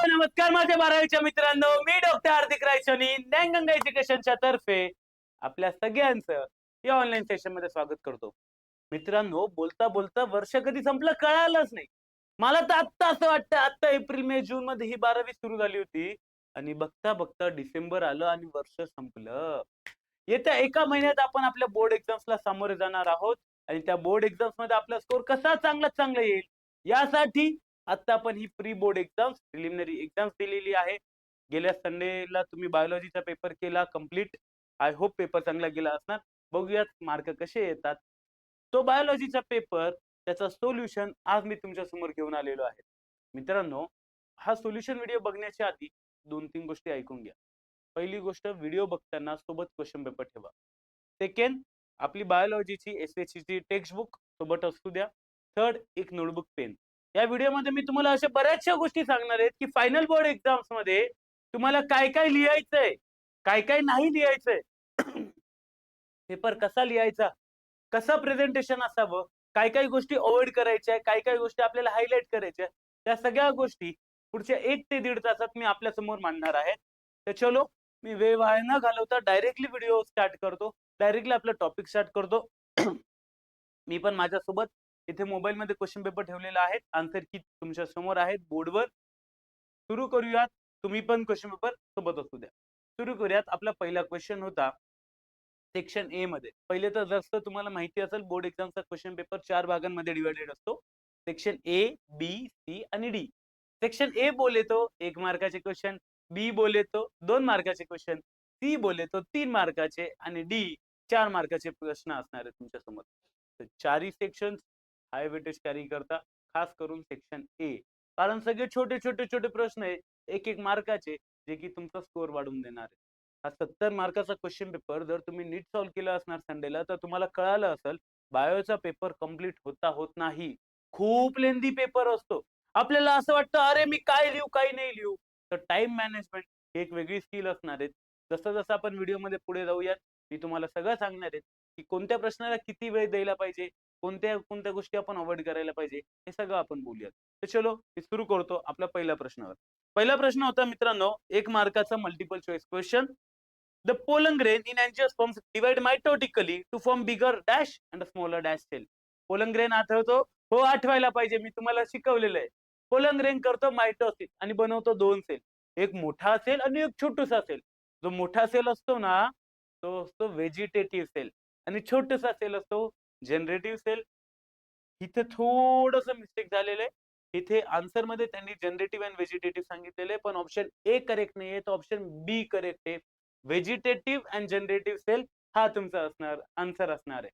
नमस्कार माझ्या 12वीच्या मित्रांनो, मी डॉक्टर हार्दिक रायसोनी न्यायगंगा एज्युकेशनच्या तर्फे आपल्या सगळ्यांचं या ऑनलाईन सेशन मध्ये स्वागत करतो. मित्रांनो, बोलता बोलता वर्ष कधी संपलं कळालंच नाही. मला तर आत्ता असं वाटतं, आत्ता एप्रिल मे जून मध्ये ही 12वी सुरू झाली होती आणि बघता बघता डिसेंबर आलं आणि वर्ष संपलं. येत्या एका महिन्यात आपण आपल्या बोर्ड एक्झाम्सला सामोरे जाणार आहोत आणि त्या बोर्ड एक्झाम्स मध्ये आपला स्कोर कसा चांगला येईल यासाठी आता आपण ही pre board exams preliminary exams दिलेली आहे. गेल्या संडेला तुम्ही बायोलॉजीचा पेपर केला कंप्लीट. आय होप पेपर चांगला गेला असणार. बघूयात मार्क कसे येतात. तो बायोलॉजीचा पेपर त्याचा सोल्युशन आज मी तुमच्या समोर घेऊन आलेलो आहे. मित्रांनो, हा सोल्युशन व्हिडिओ बघण्याच्या आधी 2-3 गोष्टी ऐकून घ्या. पहिली गोष्ट, व्हिडिओ बघताना सोबत क्वेश्चन पेपर ठेवा. सेकंड, आपली बायोलॉजीची एसएससीची टेक्स्ट बुक सोबत असू द्या. थर्ड, एक नोटबुक पेन. या व्हिडिओमध्ये मी तुम्हाला अशा बऱ्याचशा गोष्टी सांगणार आहेत की फायनल बोर्ड एक्झाम्स मध्ये तुम्हाला काय काय लिहायचंय, काय काय नाही लिहायचंय, पेपर कसा लिहायचा, कसं प्रेझेंटेशन असावं, काय काय गोष्टी अवॉइड करायच्या, काय काय गोष्टी आपल्याला हायलाइट करायच्या, त्या सगळ्या गोष्टी पुढच्या 1 ते 1.5 तासात मी आपल्या समोर मांडणार आहे. तर चलो, मी वेळ वाया न घालवता डायरेक्टली व्हिडिओ स्टार्ट करतो. डायरेक्टली आपला टॉपिक स्टार्ट करतो. मी पण माझ्यासोबत इथे मोबाईल मध्ये क्वेश्चन पेपर ठेवलेला आहे. आन्सर की तुमच्या समोर आहेत बोर्डवर. सुरू करूयात. तुम्ही पण क्वेश्चन पेपर सोबत असू द्या. सुरू करूयात. आपला पहिला क्वेश्चन होता सेक्शन ए मध्ये. पहिले तर जसं तुम्हाला माहिती असेल, बोर्ड एक्झामचा क्वेश्चन पेपर 4 भागांमध्ये डिवायडेड असतो. सेक्शन ए, बी, सी आणि डी. सेक्शन ए बोले तो 1 मार्काचे क्वेश्चन, बी बोले तो 2 मार्काचे क्वेश्चन, सी बोले तो 3 मार्काचे आणि डी 4 मार्काचे प्रश्न असणार आहेत तुमच्या समोर. तर चारही सेक्शन हाय वेटेज कॅरी करता, खास करून सेक्शन ए. कारण सगळे छोटे प्रश्न आहे, 1-1 मार्काचे, जे की तुमचा स्कोर वाढवून देणार आहे. हा 70 मार्काचा क्वेश्चन पेपर जर तुम्ही नीट सॉल्व्ह केला असणार संडेला, तर तुम्हाला कळालं असेल बायोचा पेपर कंप्लीट होत नाही. खूप लेंदी पेपर असतो. आपल्याला असं वाटतं, अरे मी काय लिहू, काय नाही लिहू. तर टाइम मॅनेजमेंट ही एक वेगळी स्किल असणार आहे. जसं आपण व्हिडिओमध्ये पुढे जाऊयात, मी तुम्हाला सगळं सांगणार आहे की कोणत्या प्रश्नाला किती वेळ द्यायला पाहिजे, कोणत्या कोणत्या गोष्टी आपण अवॉइड करायला पाहिजे, हे सगळं आपण बोलूयात. तर चलो, मी सुरू करतो आपल्या पहिल्या प्रश्नावर. पहिला प्रश्न होता मित्रांनो, 1 मार्काचा multiple choice question. The pollen grain in angiosperms divide mitotically to form bigger dash and a smaller dash cell. Pollen grain आठवतो? हो, आठवायला पाहिजे. मी तुम्हाला शिकवलेलं आहे. पोलन ग्रेन करतो मायटोसिस आणि बनवतो 2 सेल. एक मोठा सेल आणि एक छोटूसा सेल. जो मोठा सेल असतो ना, तो असतो व्हेजिटेटिव्ह सेल आणि छोटूसा सेल असतो जनरेटिव्ह सेल. इथे थोडंसं मिस्टेक झालेलं आहे. इथे आन्सर मध्ये त्यांनी जनरेटिव्ह अँड व्हेजिटेटिव्ह सांगितलेलं आहे, पण ऑप्शन ए करेक्ट नाहीये, तर ऑप्शन बी करेक्ट आहे. व्हेजिटेटिव्ह अँड जनरेटिव्ह सेल हा तुमचा असणार आन्सर असणार आहे.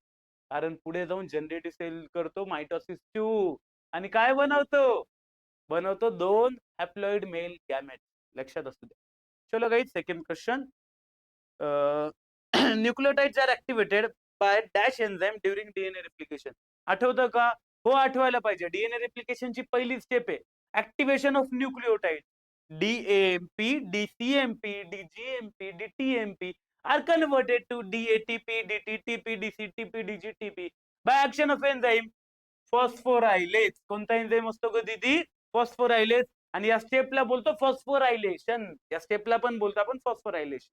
कारण पुढे जाऊन जनरेटिव्ह सेल करतो मायटोसिस 2 आणि काय बनवतो 2 हॅप्लॉइड मेल गॅमेट. लक्षात असू द्या. चलो guys, second question. Nucleotides are activated by dash enzyme during DNA replication. आठवतं का? हो, आठवायला पाहिजे. डीएनए रेप्लिकेशनची पहिली स्टेप आहे activation of nucleotide. DAMP, dCMP, dGMP, dTMP are converted to DATP, DTTP, DCTP, DGTP by action of enzyme फॉस्फोरायलेज. कोणता enzyme असतो ग दीदी? फॉस्फोरायलेज. आणि या स्टेपला बोलतो फॉस्फोरायलेशन. या स्टेपला पण बोलतो आपण फॉस्फोरायलेशन.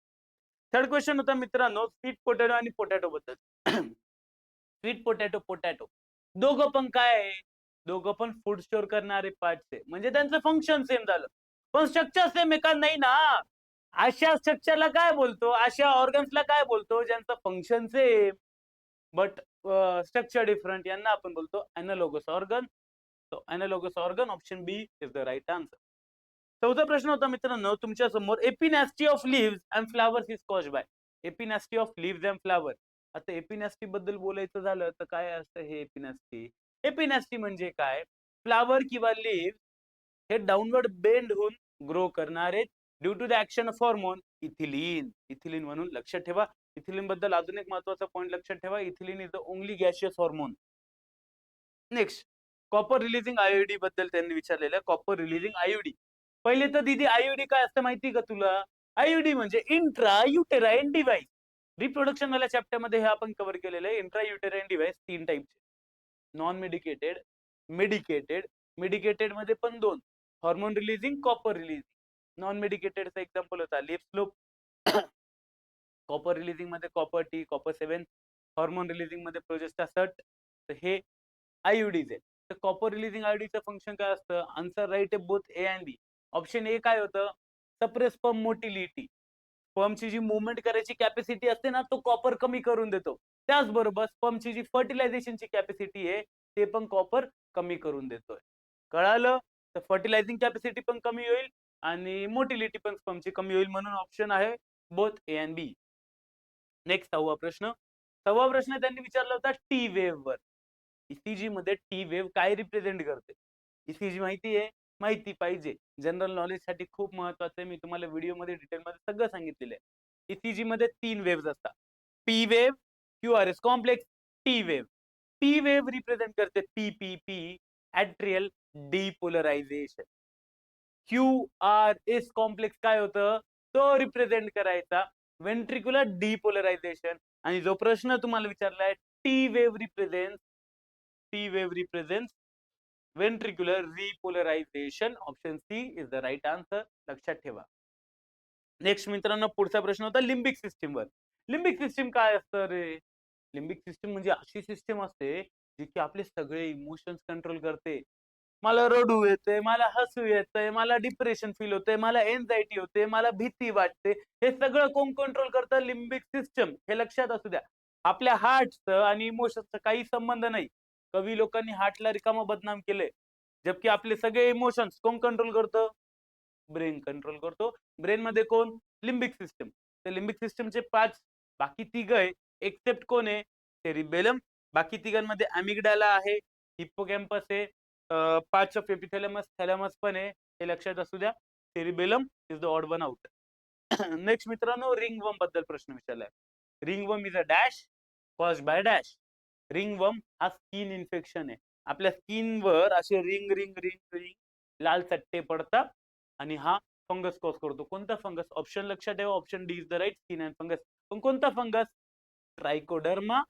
थर्ड क्वेश्चन होता मित्रांनो, स्वीट पोटॅटो आणि पोटॅटो बद्दल. स्वीट पोटॅटो दोघं पण काय आहे? दोघं पण फूड स्टोअर करणारे पार्ट्स आहे, म्हणजे त्यांचं फंक्शन सेम झालं, पण स्ट्रक्चर सेम आहे का? नाही ना. अशा स्ट्रक्चरला काय बोलतो, अशा ऑर्गन्सला काय बोलतो ज्यांचं function same but structure different? यांना आपण बोलतो एनालॉगस ऑर्गन. तो analogous organ, option B is the right answer. चौथा प्रश्न होता मित्रांनो तुमच्या समोर, epinasty of leaves and flowers is caused by. Epinasty of leaves and flower. आता एपिनॅस्टी बद्दल बोलायचं झालं तर काय असतं हे एपिनॅस्टी? एपिनॅस्टी म्हणजे काय? फ्लावर किंवा लिव्ह हे डाऊनवर्ड बेंड होऊन ग्रो करणारे due to the action of hormone ethylene. Ethylene म्हणून लक्षात ठेवा. इथिलीन बद्दल अजून एक महत्वाचा पॉईंट लक्षात ठेवा, ethylene is the only gaseous hormone. Next, copper releasing IUD बद्दल त्यांनी विचारलेलं. Copper releasing IUD. पहिले तर दीदी आयओडी काय असतं माहिती का तुला? आयओडी म्हणजे इंट्रा युटेराइन डिव्हाइस. रिप्रोडक्शन वाल्या चॅप्टर मध्ये हे आपण कव्हर केलेलं आहे. इंट्रा युटेराइन डिव्हाइस 3 टाइपचे: नॉन मेडिकेटेड, मेडिकेटेड. मेडिकेटेड मध्ये पण 2, hormone releasing, copper releasing. Non मेडिकेटेडचा एक्झाम्पल होता लिप स्लोप. कॉपर रिलीजिंग मध्ये copper T, copper 7. Hormone releasing मध्ये प्रोजेस्टासर्ट. तर हे आययुडीज आहे. तर कॉपर रिलीजिंग आययुडीचं फंक्शन काय असतं? आन्सर राईट आहे both A and B. Option A काय होतं? Suppress sperm motility. स्पर्मची जी मुवमेंट करायची कॅपॅसिटी असते ना, तो कॉपर कमी करून देतो. त्याचबरोबर स्पर्मची जी फर्टिलायझेशनची कॅपॅसिटी आहे ते पण कॉपर कमी करून देतोय. कळालं? तर फर्टिलायझिंग कॅपॅसिटी पण कमी होईल आणि मोटिलिटी पण स्पर्मची कमी होईल, म्हणून ऑप्शन आहे both A and B. Next 6वा प्रश्न. 6वा प्रश्न त्यांनी विचारला होता टी वेव्ह वर. ईसीजी मध्ये टी वेव्ह काय रिप्रेझेंट करते? ईसीजी माहिती आहे? माहिती पाहिजे. जनरल नॉलेज साठी खूप महत्वाचं आहे. मी तुम्हाला व्हिडिओमध्ये डिटेलमध्ये सगळं सांगितलेलं आहे. ईसीजी मध्ये 3 वेव्हज असतात. P wave, QRS complex, T wave. P wave represent करते पीपीपी, ऍट्रियल डिपोलरायझेशन. क्यूआरएस कॉम्प्लेक्स काय होतं? तो रिप्रेझेंट करायचा वेंट्रिक्युलर डिपोलरायझेशन. आणि जो प्रश्न तुम्हाला विचारलाय T wave represent ventricular repolarisation. Option C is the right answer. लक्षात ठेवा. नेक्स्ट मित्रांनो, पुढचा प्रश्न होता लिम्बिक सिस्टीमवर. लिम्बिक सिस्टीम काय असतं रे? लिम्बिक सिस्टीम म्हणजे अशी सिस्टीम असते जी की आपले सगळे इमोशन्स कंट्रोल करते. मला रडू येते, मला हसू येतंय, मला डिप्रेशन फील होते, मला एन्झायटी होते, मला भीती वाटते, हे सगळं कोण कंट्रोल करतं? Limbic system. हे लक्षात असू द्या. आपल्या हार्टचं आणि इमोशन्सचा काही संबंध नाही. कवी लोकांनी हार्टला रिकामा बदनाम केलंय, जबकि आपले सगळे इमोशन्स कोण कंट्रोल करतं? ब्रेन कंट्रोल करतो. ब्रेन मध्ये कोण? Limbic system. तर लिम्बिक सिस्टमचे 5 बाकी तिघ आहे, एक्सेप्ट कोण आहे? सेरिबेलम. बाकी तिघांमध्ये अॅमिगडाला आहे, हिप्पोकॅम्पस आहे, पार्ट्स ऑफ एपिथॅलॅमस, थॅलॅमस पण आहे. हे लक्षात असू द्या. Cerebellum is the odd one out. Next मित्रांनो, रिंगवर्म बद्दल प्रश्न विचारलाय. Ringworm is a dash caused by dash. Ringworm हा स्किन इन्फेक्शन आहे. आपल्या स्किनवर असे रिंग रिंग रिंग रिंग लाल चट्टे पडतात आणि हा फंगस कॉज करतो. कोणता फंगस? ऑप्शन लक्षात ठेवा. Option D is the right, skin and fungus. पण कोणता फंगस? ट्रायकोडर्मा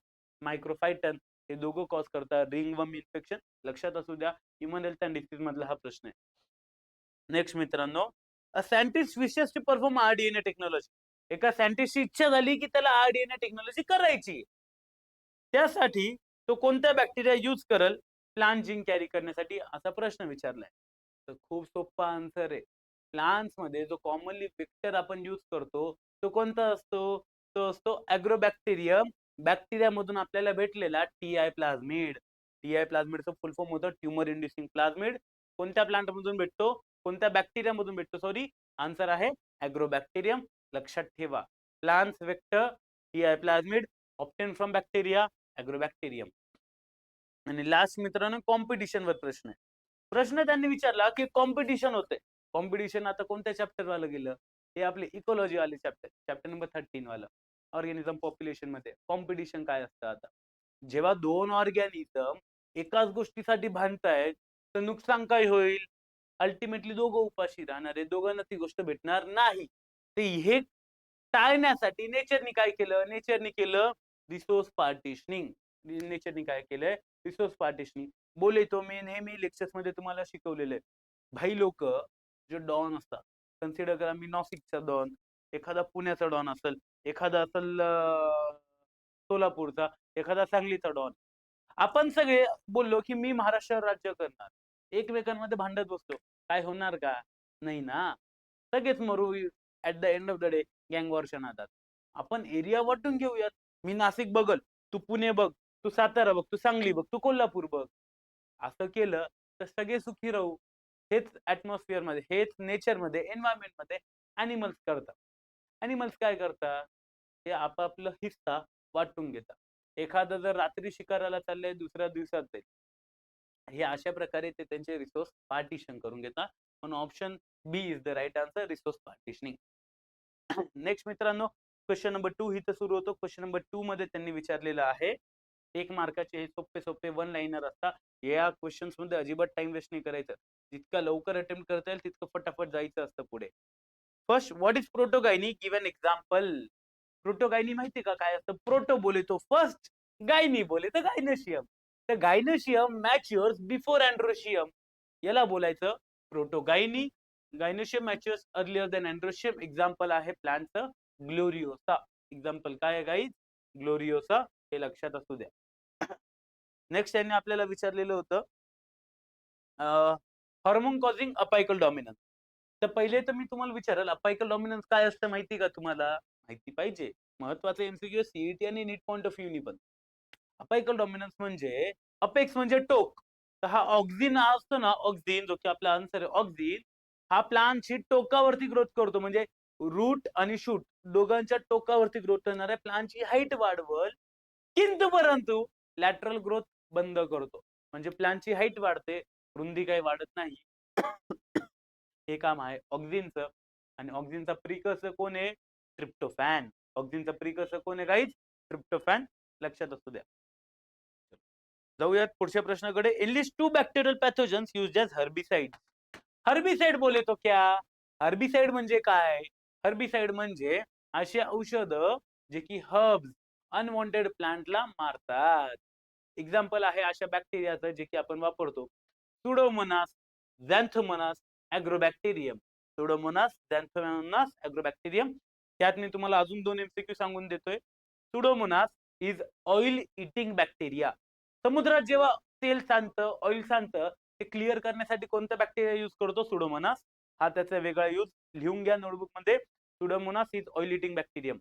मायक्रोफायटन. हे दोघं कॉज करतात रिंगवर्म इन्फेक्शन. लक्षात असू द्या. ह्युमन हेल्थ अँड डिसीज मधला हा प्रश्न आहे. नेक्स्ट मित्रांनो, a scientist wishes to perform rDNA technology. एका सायंटिस्टची इच्छा झाली की त्याला आरडीएनए टेक्नॉलॉजी करायची. त्यासाठी तो कोणत्या बॅक्टेरिया यूज करल प्लांट जीन कॅरी करण्यासाठी, असा प्रश्न विचारलाय. तर खूप सोपा आन्सर आहे. प्लांट्स मध्ये जो कॉमनली वेक्टर आपण यूज करतो तो कोणता असतो? तो असतो ॲग्रोबॅक्टेरियम. बॅक्टेरिया मधून आपल्याला भेटलेला टीआय प्लाझ्मिड. टीआय प्लाझ्मिडचं फुल फॉर्म होतं ट्युमर इंड्युसिंग प्लाझ्मिड. कोणत्या प्लांट मधून भेटतो? कोणत्या बॅक्टेरिया मधून भेटतो? सॉरी, आन्सर आहे ॲग्रोबॅक्टेरियम. लक्षात ठेवा. Plants vector Ti plasmid obtain from bacteria Agrobacterium. आणि लास्ट मित्रांनो, कॉम्पिटिशन वर प्रश्न आहे. प्रश्न त्यांनी विचारला की कॉम्पिटिशन होते. कॉम्पिटिशन आता कोणत्या चॅप्टर वाला गेलं? हे आपले इकॉलॉजी वाले चॅप्टर नंबर 13 वाला. ऑर्गॅनिझम पॉप्युलेशन मध्ये कॉम्पिटिशन काय असतं? आता जेव्हा 2 ऑर्गॅनिझम एकाच गोष्टीसाठी भांडतायत तर नुकसान काय होईल? अल्टिमेटली दोघं उपाशी राहणार आहे, दोघांना ती गोष्ट भेटणार नाही. तर हे टाळण्यासाठी नेचरनी काय केलं? नेचरनी केलं रिसोर्स पार्टिशनिंग. नेचरनी काय केलंय? Resource partitioning. बोले तो मी नेहमी लेक्चर्स मध्ये तुम्हाला शिकवलेलं आहे. भाई लोक जे डॉन असतात, कन्सिडर करा मी नाशिकचा डॉन, एखादा पुण्याचा डॉन असेल, एखादा असेल सोलापूरचा, एखादा सांगलीचा डॉन. आपण सगळे बोललो की मी महाराष्ट्र राज्य करणार, एकमेकांमध्ये भांडत बसतो, काय होणार का? नाही ना. सगळेच मरू at the end of the day गँग वॉरच्या नादात. आपण एरिया वाटून घेऊयात. मी नाशिक बघल, तू पुणे बघ, तू सातारा बघ, तू सांगली बघ, तू कोल्हापूर बघ. असं केलं तर सगळे सुखी राहू. हेच ऍटमॉस्फिअर मध्ये, हेच नेचर मध्ये, एन्व्हायरमेंट मध्ये अॅनिमल्स करतात. अॅनिमल्स काय करतात? ते आपापलं हिस्सा वाटून घेतात. एखादा जर रात्री शिकाराला चाललंय, दुसऱ्या दिवसात जाईल. हे अशा प्रकारे ते त्यांचे रिसोर्स पार्टिशन करून घेतात. म्हणून option B is the right answer, resource partitioning. Next मित्रांनो, क्वेश्चन नंबर 2 इथं सुरू होतो. क्वेश्चन नंबर 2 मध्ये त्यांनी विचारलेलं आहे 1 मार्काचे हे सोपे सोपे वन लाईनर असतात. या क्वेश्चन्स मध्ये अजिबात टाइम वेस्ट नाही करायचं. जितका लवकर अटेम्प्ट करता येईल तितकं फटाफट जायचं असतं पुढे. First, what is protogyny? Give an example. Protogyny माहिती का काय असतं? प्रोटो बोले तो फर्स्ट, गायनी बोले तर गायनेशियम. तर गायनेशियम मॅच्युअर्स बिफोर अँड्रोशियम. याला बोलायचं protogyny. Gynoecium matures earlier than androecium. Example आहे प्लांटचं ग्लोरिओसा. एक्झाम्पल काय आहे गाईज? ग्लोरिओसा. हे लक्षात असू द्या. नेक्स्ट त्यांनी आपल्याला विचारलेलं होतं हॉर्मोन कॉझिंग अपायकल डॉमिनन्स. तर पहिले तर मी तुम्हाला विचारेल अपायकल डॉमिनन्स काय असतं माहिती का तुम्हाला? माहिती पाहिजे. महत्वाचं एमसीक्यू सीईटी आणि नीट पॉइंट ऑफ व्ह्यू पण. अपायकल डॉमिनन्स म्हणजे अपेक्स म्हणजे टोक. तर हा ऑक्झिन असतो ना, ऑक्झिन जो की आपला आन्सर आहे ऑक्झिन, हा प्लांटची टोकावरती ग्रोथ करतो. म्हणजे रूट आणि शूट दोघांच्या टोकावरती ग्रोथ करणाऱ्या प्लांटची हाईट वाढवल, किंतु परंतु लॅटरल ग्रोथ बंद करतो. म्हणजे प्लांटची हाईट वाढते, रुंदी काही वाढत नाही. हे काम आहे ऑक्झिनचं. आणि ऑक्झिनचा प्रिकर्सर कोण आहे? ट्रिप्टोफॅन. ऑक्झिनचा प्रिकर्सर कोण आहे गाईज? ट्रिप्टोफॅन. लक्षात असू द्या. जाऊयात पुढच्या प्रश्नाकडे. Enlist 2 bacterial pathogens used as herbicide. Herbicide बोले तो क्या? हर्बिसाइड म्हणजे काय? हर्बिसाइड म्हणजे असे औषध जे की हर्ब्स अनवॉन्टेड प्लांटला मारतात. एक्झाम्पल आहे अशा बॅक्टेरियाचं जे की आपण वापरतो. सुडोमोनास, झॅन्थोमोनास, ॲग्रोबॅक्टेरियम. सुडोमोनास, झॅन्थोमोनास, ॲग्रोबॅक्टेरियम. त्यात मी तुम्हाला अजून 2 एमसीक्यू सांगून देतोय. Pseudomonas is oil eating bacteria. समुद्रात जेव्हा तेल सांडतं, ऑइल सांडतं, ते क्लिअर करण्यासाठी कोणता बॅक्टेरिया यूज करतो? सुडोमोनास. हा त्याचा वेगळा यूज लिहून घ्या नोटबुक मध्ये. Pseudomonas is oil eating bacterium.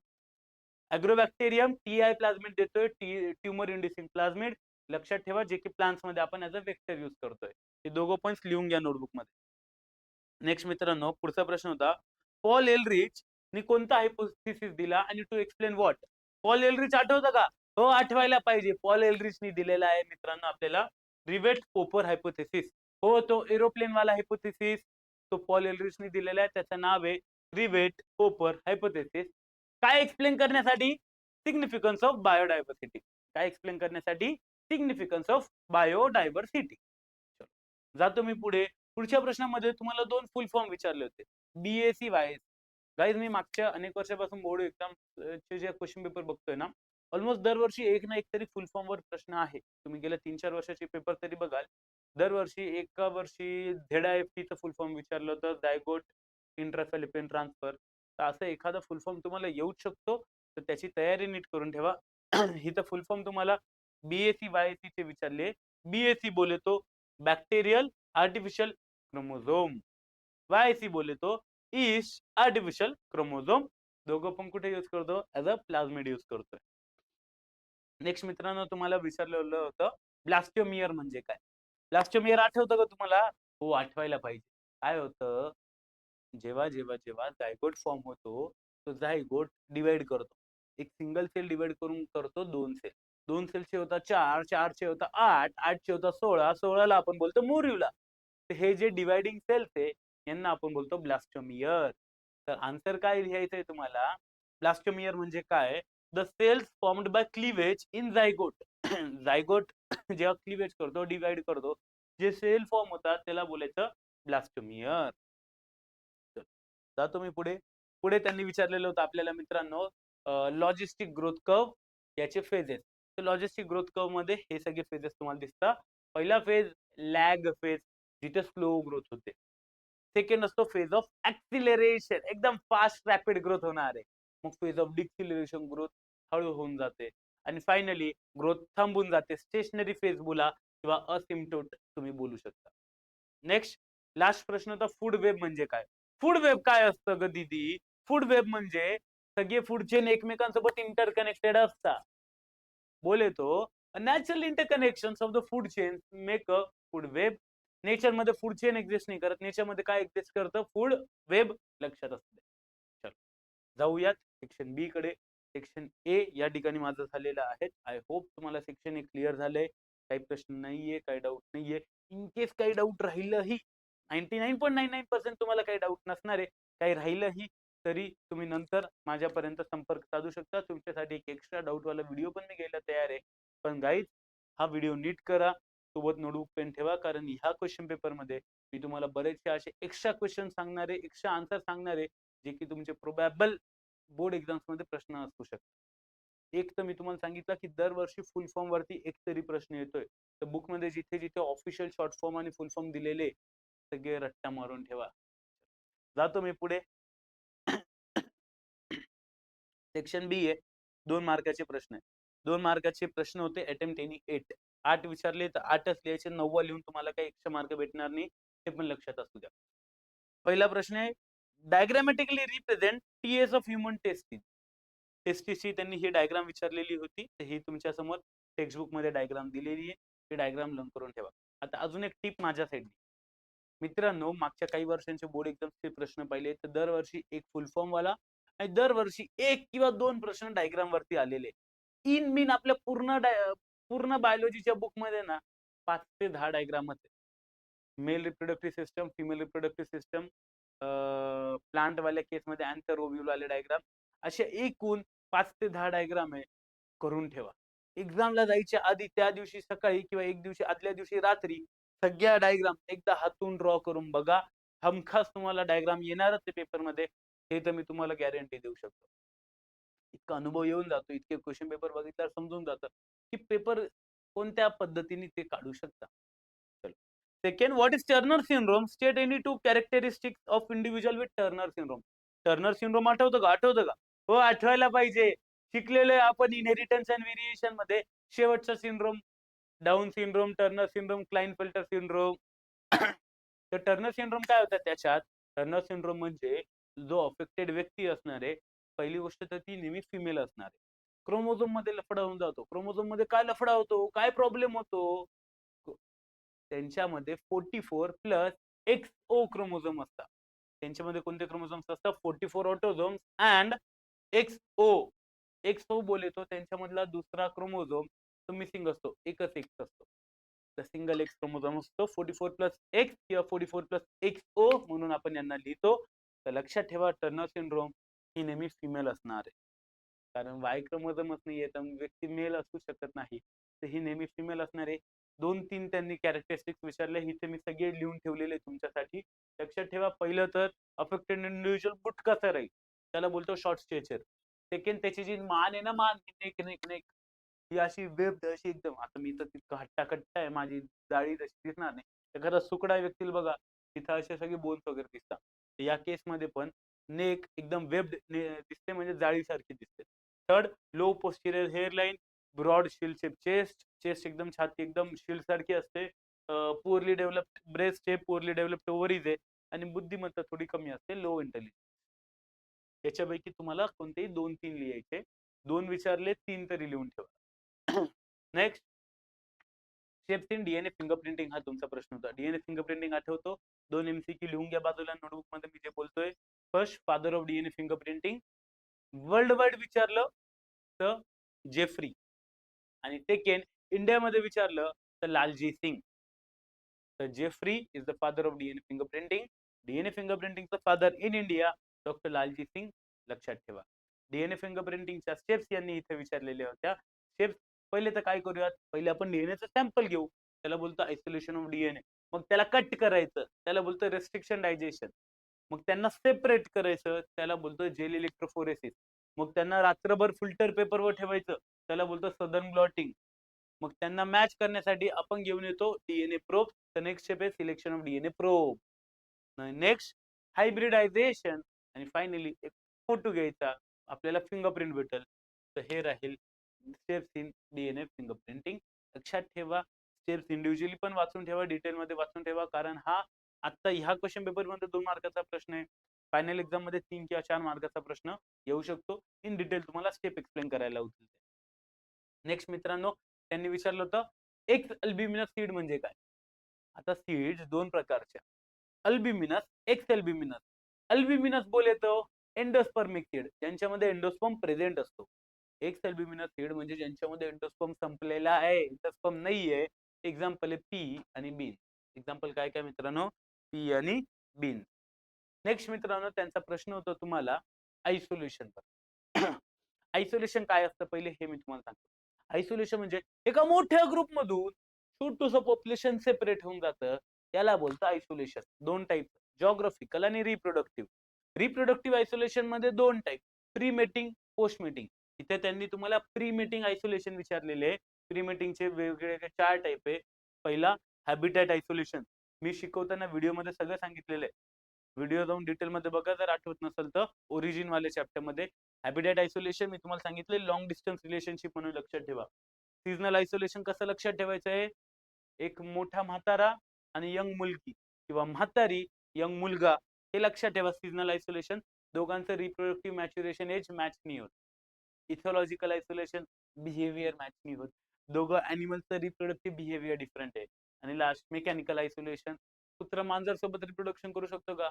Agrobacterium Ti plasmid देतोय, ट्यूमर इंड्युसिंग प्लाझमिड. लक्षात ठेवा जे की प्लांट्स मध्ये आपण ऍज अ वेक्टर यूज करतोय. हे दोघं पॉइंट्स लिहून घ्या नोटबुक मध्ये. नेक्स्ट मित्रांनो, पुढचा प्रश्न होता पॉल एलरिच ने कोणता हायपोथेसिस दिला आणि टू एक्सप्लेन व्हॉट. पॉल एलरिच आठवतं का? हो, आठवायला पाहिजे. पॉल एलरिचने दिलेला आहे मित्रांनो आपल्याला रिवेट पोपर हायपोथेसिस. हो, तो एरोप्लेन वाला हायपोथेसिस तो पॉल एलरिचने दिलेला आहे. त्याचं नाव आहे रिवेट पोपर हायपोथेसिस. काय एक्सप्लेन करण्यासाठी? Significance of biodiversity. काय एक्सप्लेन करण्यासाठी? Significance of biodiversity. जातो मी पुढे. पुढच्या प्रश्नामध्ये तुम्हाला 2 फुल फॉर्म विचारले होते. BSc YS. गाईज मी मागच्या अनेक वर्षापासून बोर्ड एक्झामचे जे क्वेश्चन पेपर बघतोय ना, ऑलमोस्ट दरवर्षी एक ना एक तरी फुल फॉर्म वर प्रश्न आहे. तुम्ही गेल्या 3-4 वर्षाचे पेपर तरी बघाल. दरवर्षी एका वर्षी झेडआयएफटीचं फुल फॉर्म विचारलं होतं, झायगोट इंट्राफिलिपिन ट्रान्सफर. तर असं एखादा फुल फॉर्म तुम्हाला येऊच शकतो. तर त्याची तयारी नीट करून ठेवा. हिचं फुल फॉर्म तुम्हाला बीएसी वायएसी चे विचारले. बीएसी बोले तो बॅक्टेरियल आर्टिफिशियल क्रोमोझोम. वायसी बोले तो ईस्ट आर्टिफिशियल क्रोमोझोम. दोघं पण कुठे यूज करतो? ऍज अ प्लाझमिड यूज करतोय. नेक्स्ट मित्रांनो, तुम्हाला विचारलेलं होतं ब्लास्टोमियर म्हणजे काय? ब्लास्टोमियर आठवतं का तुम्हाला? हो, आठवायला पाहिजे. काय होतं? जेव्हा जेव्हा जेव्हा झायगोट फॉर्म होतो, तो झायगोट डिवाइड करतो. एक सिंगल सेल डिवाइड करून करतो 2 सेल. 2 सेलचे होता 4, 4चे होता 8, 8चे होता 16, 16ला आपण बोलतो मोर्युला. तर हे जे डिवाइडिंग सेल्स आहे यांना आपण बोलतो ब्लास्टोमियर. तर आन्सर काय लिहायचंय तुम्हाला? ब्लास्टोमियर म्हणजे काय? The cells formed by cleavage in zygote. Zygote जेव्हा क्लीवेज करतो, डिवाइड करतो, जे सेल फॉर्म होतात त्याला बोलायचं ब्लास्टोमियर. जातो मी पुढे. पुढे त्यांनी विचारलेलं होतं आपल्याला मित्रांनो लॉजिस्टिक ग्रोथ कर्व याचे फेजेस. तर लॉजिस्टिक ग्रोथ कर्व मध्ये हे सगळे फेजेस तुम्हाला दिसतात. पहिला फेज लॅग फेज, जिथे स्लो ग्रोथ होते. सेकंड असतो फेज ऑफ ऍक्सिलरेशन, एकदम फास्ट रॅपिड ग्रोथ होणार आहे. मग फेज ऑफ डिक्सिलरेशन, ग्रोथ हळू होऊन जाते. आणि फायनली ग्रोथ थांबून जाते. स्टेशनरी फेज बोला किंवा असिम्प्टोट तुम्ही बोलू शकता. नेक्स्ट लास्ट प्रश्न होता फूड वेब म्हणजे काय? फूड वेब काय असतं ग दीदी? फूड वेब म्हणजे सगळे फूड चेन एकमेकांसोबत इंटरकनेक्टेड असतात. बोले तो natural interconnection of the food chain make a food web. Nature मध्ये फूड चेन एक्झिस्ट नाही करत. नेचर मध्ये काय एक्झिस्ट करतं? Food web. लक्षात असते. चल जाऊयात सेक्शन बी कडे. सेक्शन ए या ठिकाणी माझं झालेलं आहे. आय होप तुम्हाला सेक्शन ए क्लिअर झालंय. काही प्रश्न नाहीये, काही डाऊट नाहीये. इन केस काही डाऊट राहिलंही, 99.99% तुम्हाला काही डाऊट नसणार आहे, काही राहिलंही तरी तुम्ही नंतर माझ्यापर्यंत संपर्क साधू शकता. तुमच्यासाठी एक एक्स्ट्रा डाऊट वाला व्हिडिओ पण मी घ्यायला तयार आहे. पण गाईज हा व्हिडिओ नीट करा, सोबत नोटबुक पेन ठेवा, कारण ह्या क्वेश्चन पेपर मध्ये मी तुम्हाला बरेचसे असे एक्स्ट्रा क्वेश्चन सांगणारे, एक्स्ट्रा आन्सर सांगणारे जे की तुमचे प्रोबॅबल बोर्ड एक्झाम्स मध्ये प्रश्न असू शकतात. एक तर मी तुम्हाला सांगितलं की दरवर्षी फुल फॉर्म वरती एक तरी प्रश्न येतोय. तर बुक मध्ये जिथे जिथे ऑफिशियल शॉर्ट फॉर्म आणि फुल फॉर्म दिलेले सगळे रट्टा मारून ठेवा. जातो मी पुढे. सेक्शन बी आहे, 2 मार्काचे प्रश्न आहे. 2 मार्काचे प्रश्न होते अटेम्प्ट एनी 8. 8 विचारले तर 8च लिहायचे, 9 लिहून तुम्हाला काही एक्स्ट्रा मार्क भेटणार नाही, हे पण लक्षात असू द्या. पहिला प्रश्न आहे, diagrammatically represent TS of human testis. टेस्टिसची त्यांनी ही डायग्राम विचारलेली होती, तर ही तुमच्या समोर टेक्स्टबुक मध्ये डायग्राम दिलेली आहे. ही डायग्राम लर्न करून ठेवा. आता अजून एक टिप माझ्या साईडने. मित्रांनो, मागच्या काही वर्षांचे बोर्ड एक्झामचे प्रश्न पाहिले तर दरवर्षी एक फुल फॉर्म वाला आणि दरवर्षी 1 किंवा 2 प्रश्न डायग्राम वरती आलेले. इन मीन आपल्या पूर्ण बायोलॉजीच्या बुक मध्ये ना 5 ते 10 डायग्राम आहे. Male reproductive system, female reproductive system, plant वाल्या केस मध्ये अँथर ओव्ह्यूल वाले डायग्राम, असे एकूण 5 ते 10 डायग्राम आहे, करून ठेवा. एक्झामला जायच्या आधी त्या दिवशी सकाळी किंवा एक दिवशी आदल्या दिवशी रात्री सगळ्या डायग्राम एकदा हातून ड्रॉ करून बघा. हमखास तुम्हाला डायग्राम येणारच आहे पेपरमध्ये, हे तर मी तुम्हाला गॅरंटी देऊ शकतो. इतका अनुभव येऊन जातो, इतके क्वेश्चन पेपर बघितल्यावर समजून जातं की पेपर कोणत्या पद्धतीने ते काढू शकता. Second, what is Turner syndrome? State any 2 characteristics of individual with Turner syndrome. Turner syndrome आठवतं का? आठवतं का? हो, आठवायला पाहिजे. शिकलेले आपण इनहेरिटन्स अँड व्हेरिएशन मध्ये. शेवटचा syndrome down syndrome, Turner syndrome, Klinefelter syndrome. तर टर्नर सिंड्रोम काय होतं त्याच्यात? टर्नर सिंड्रोम म्हणजे जो अफेक्टेड व्यक्ती असणार आहे, पहिली गोष्ट तर ती नेहमी फिमेल असणार आहे. क्रोमोझोम मध्ये लफडा होऊन जातो. क्रोमोझोम मध्ये काय लफडा होतो? काय प्रॉब्लेम होतो? त्यांच्यामध्ये 44 प्लस XO क्रोमोझोम असतात. त्यांच्यामध्ये कोणते क्रोमोझोम्स असतात? 44 ऑटोझोम्स अँड XO. XO बोलतो त्यांच्यामधला दुसरा क्रोमोझोम तो मिसिंग असतो, एकच X असतो. तर सिंगल X क्रोमोझोम असतो. 44 प्लस X किंवा 44 प्लस XO म्हणून आपण यांना लिहितो. तर लक्षात ठेवा, टर्नर सिंड्रोम ही नेहमी फिमेल असणार आहे. कारण वाय क्रोमोझोमच नाहीये तर व्यक्ती मेल असू शकत नाही. तर ही नेहमी फिमेल असणार आहे. 2-3 त्यांनी कॅरेक्टरिस्टिक्स विचारले, इथे मी सगळे लिहून ठेवलेले तुमच्यासाठी. लक्षात ठेवा, पहिलं तर अफेक्टेड इंडिव्हिज्युअल बुटका कसा राहील, त्याला बोलतो शॉर्ट स्टेचर. सेकंड, त्याची जी मान आहे ना, मान नेक नेक नेक ही अशी वेब अशी एकदम, आता मी तर तितकं हट्टाकट्टा आहे, माझी जाळी तशी दिसणार नाही. एखादा सुकडा व्यक्तीला बघा, तिथं असे सगळे बोन्स वगैरे दिसतात. या केसमध्ये पण नेक एकदम वेब दिसते, म्हणजे जाळीसारखी दिसते. Third, low posterior hairline, broad shield shape chest, chest एकदम, छाती एकदम शिल्ड सारखी असते. पुअरली डेव्हलप्ड ब्रेस्ट आहे, पुअरली डेव्हलप्ड ओव्हरीज आहे आणि बुद्धिमत्ता थोडी कमी असते, लो इंटेलिजन्स. याच्यापैकी तुम्हाला कोणतेही 2-3 लिहायचे. 2 विचारले, 3 तरी लिहून ठेवा. Next, steps in DNA fingerprinting हा तुमचा प्रश्न होता. डीएनए फिंगरप्रिंटिंग आठवतो? 2 MCQ लिहून घ्या बाजूला नोटबुक मध्ये, मी जे बोलतोय. First, father of DNA fingerprinting. World wide विचारलं तर जेफ्री, आणि सेकंड इंडियामध्ये विचारलं तर लालजी सिंग. तर Jeffrey is the father of DNA fingerprinting. DNA फिंगरप्रिंटिंगचा father in India doctor Lalji Singh. लक्षात ठेवा. डीएनए फिंगरप्रिंटिंगच्या स्टेप्स यांनी इथे विचारलेल्या होत्या. स्टेप्स पहिले तर काय करूयात, पहिले आपण डीएनएचं सॅम्पल घेऊ, त्याला बोलतो आयसोलेशन ऑफ डीएनए. मग त्याला कट करायचं, त्याला बोलतो रेस्ट्रिक्शन डायजेशन. मग त्यांना सेपरेट करायचं, त्याला बोलतो जेल इलेक्ट्रोफोरेसिस. मग त्यांना रात्रभर फिल्टर पेपरवर ठेवायचं, त्याला बोलतो सदर्न ब्लॉटिंग. मग त्यांना मॅच करण्यासाठी आपण घेऊन येतो डीएनए प्रोब. तर नेक्स्ट स्टेप आहे selection of DNA probe. Next, hybridisation. आणि फायनली एक फोटो घ्यायचा, आपल्याला फिंगरप्रिंट भेटेल. तर हे राहील स्टेप्स इन डीएनए फिंगरप्रिंटिंग. लक्षात ठेवा, स्टेप्स इंडिव्हिज्युअली पण वाचून ठेवा, डिटेलमध्ये वाचून ठेवा, कारण हा आता ह्या क्वेश्चन पेपर मध्ये 2 मार्काचा प्रश्न आहे. फायनल एक्झाम मध्ये 3 किंवा 4 मार्काचा प्रश्न येऊ शकतो. इन डिटेल तुम्हाला स्टेप एक्सप्लेन करायला होतील. नेक्स्ट मित्रांनो, त्यांनी विचारलं होतं एक्स अल्ब्युमिनस सीड म्हणजे काय. आता सीड्स 2 प्रकारच्या, अल्ब्युमिनस, एक्स अल्ब्युमिनस. अल्ब्युमिनस बोलतो एंडोस्पर्मिक सीड, ज्यांच्यामध्ये एंडोस्पर्म प्रेझेंट असतो. एक्स अल्ब्युमिनस सीड म्हणजे ज्यांच्यामध्ये एंडोस्पर्म संपलेला आहे, एंडोस्पर्म नाहीये. एक्झाम्पल आहे पी आणि बीन. एक्झाम्पल काय काय मित्रांनो, पी आणि बीन. नेक्स्ट मित्रांनो, त्यांचा प्रश्न होता तुम्हाला आयसोलेशन. आयसोलेशन काय असतं पहिले हे मी तुम्हाला सांगतो. आयसोलेशन म्हणजे एका मोठ्या ग्रुप मधून छोटूसं पॉप्युलेशन सेपरेट होऊन जातं, त्याला बोलतं आयसोलेशन. 2 टाईप, जॉग्राफिकल आणि रिप्रोडक्टिव्ह. रिप्रोडक्टिव्ह आयसोलेशन मध्ये 2 type, pre mating, post mating. इथे त्यांनी तुम्हाला प्री मेटिंग आयसोलेशन विचारलेले आहे. प्री मेटिंगचे वेगवेगळे 4 टाईप आहे. पहिला, हॅबिटॅट आयसोलेशन. मी शिकवताना व्हिडिओमध्ये सगळं सांगितलेलं आहे. व्हिडिओ जाऊन डिटेलमध्ये बघा जर आठवत नसेल तर. ओरिजिन वाले चॅप्टरमध्ये हॅबिटॅट आयसोलेशन मी तुम्हाला सांगितले लॉंग डिस्टन्स रिलेशनशिप म्हणून लक्षात ठेवा. सीझनल आयसोलेशन कसं लक्षात ठेवायचं आहे? एक मोठा म्हातारा आणि यंग मुलगी किंवा म्हातारी यंग मुलगा हे लक्षात ठेवा. सीझनल आयसोलेशन दोघांचं रिप्रोडक्टिव्ह मॅच्युरेशन एज मॅच नाही होत. इथॉलॉजिकल आयसोलेशन बिहेवियर मॅच नाही होत. दोघं अॅनिमल्सचं रिप्रोडक्टिव्ह बिहेवियर डिफरंट आहे. आणि लास्ट मेकॅनिकल आयसोलेशन कुत्रा मांजर सोबत रिप्रोडक्शन करू शकतो का?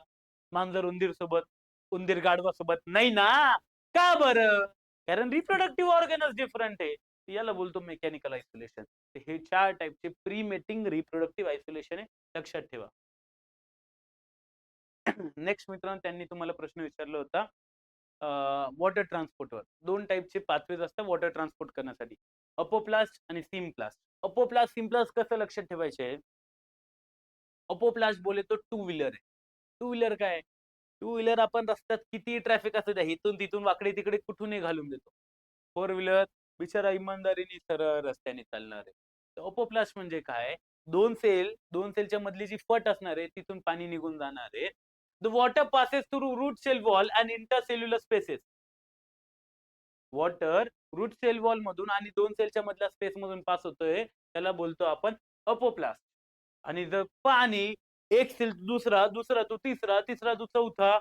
मांजर उंदीर सोबत, उंदीर गाढवा सोबत नाही ना. का बरं? कारण रिप्रोडक्टिव्ह ऑर्गनच डिफरंट आहे. याला बोलतो मेकॅनिकल आयसोलेशन. हे 4 टाईपचे प्री मेटिंग रिप्रोडक्टिव्ह आयसोलेशन आहे, लक्षात ठेवा. नेक्स्ट मित्रांनो त्यांनी तुम्हाला प्रश्न विचारला होता वॉटर ट्रान्सपोर्टवर. 2 टाईपचे पाथवेज असतात वॉटर ट्रान्सपोर्ट करण्यासाठी, अपोप्लास्ट आणि सिम्प्लास्ट. अपोप्लास्ट सिम्प्लास्ट कसं लक्षात ठेवायचे? अपोप्लास्ट बोले तो टू व्हीलर आहे. टू व्हीलर काय? टू व्हीलर आपण रस्त्यात किती ट्रॅफिक असू द्या इथून तिथून वाकडे तिकडे कुठूनही घालून देतो. फोर व्हीलर बिचारा इमानदारीने सरळ रस्त्याने चालणार आहे. तर अपोप्लास्ट म्हणजे काय? दोन सेलच्या मधली जी फट असणार आहे तिथून पाणी निघून जाणार आहे. The water passes through root cell wall and intercellular spaces. Water root cell wall मधून आणि 2 सेलच्या मधल्या स्पेस मधून पास होतोय त्याला बोलतो आपण अपोप्लास्ट. आणि जर पाणी एक सेल दुसरा, दुसरा तो तिसरा, तिसरा तो चौथा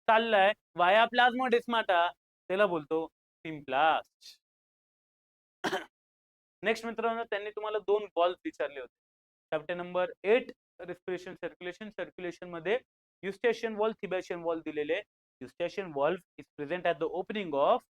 चाललाय वाया प्लाझ्मोडेस्माटा त्याला बोलतो सिम्प्लास्ट. नेक्स्ट मित्रांनो त्यांनी तुम्हाला 2 बॉल्स विचारले होते. Chapter number 8 respiration circulation. Circulation मध्ये युस्टेशियन वॉल्व, थिबॅशियन वॉल्व दिलेले. Eustachian valve is present at the opening of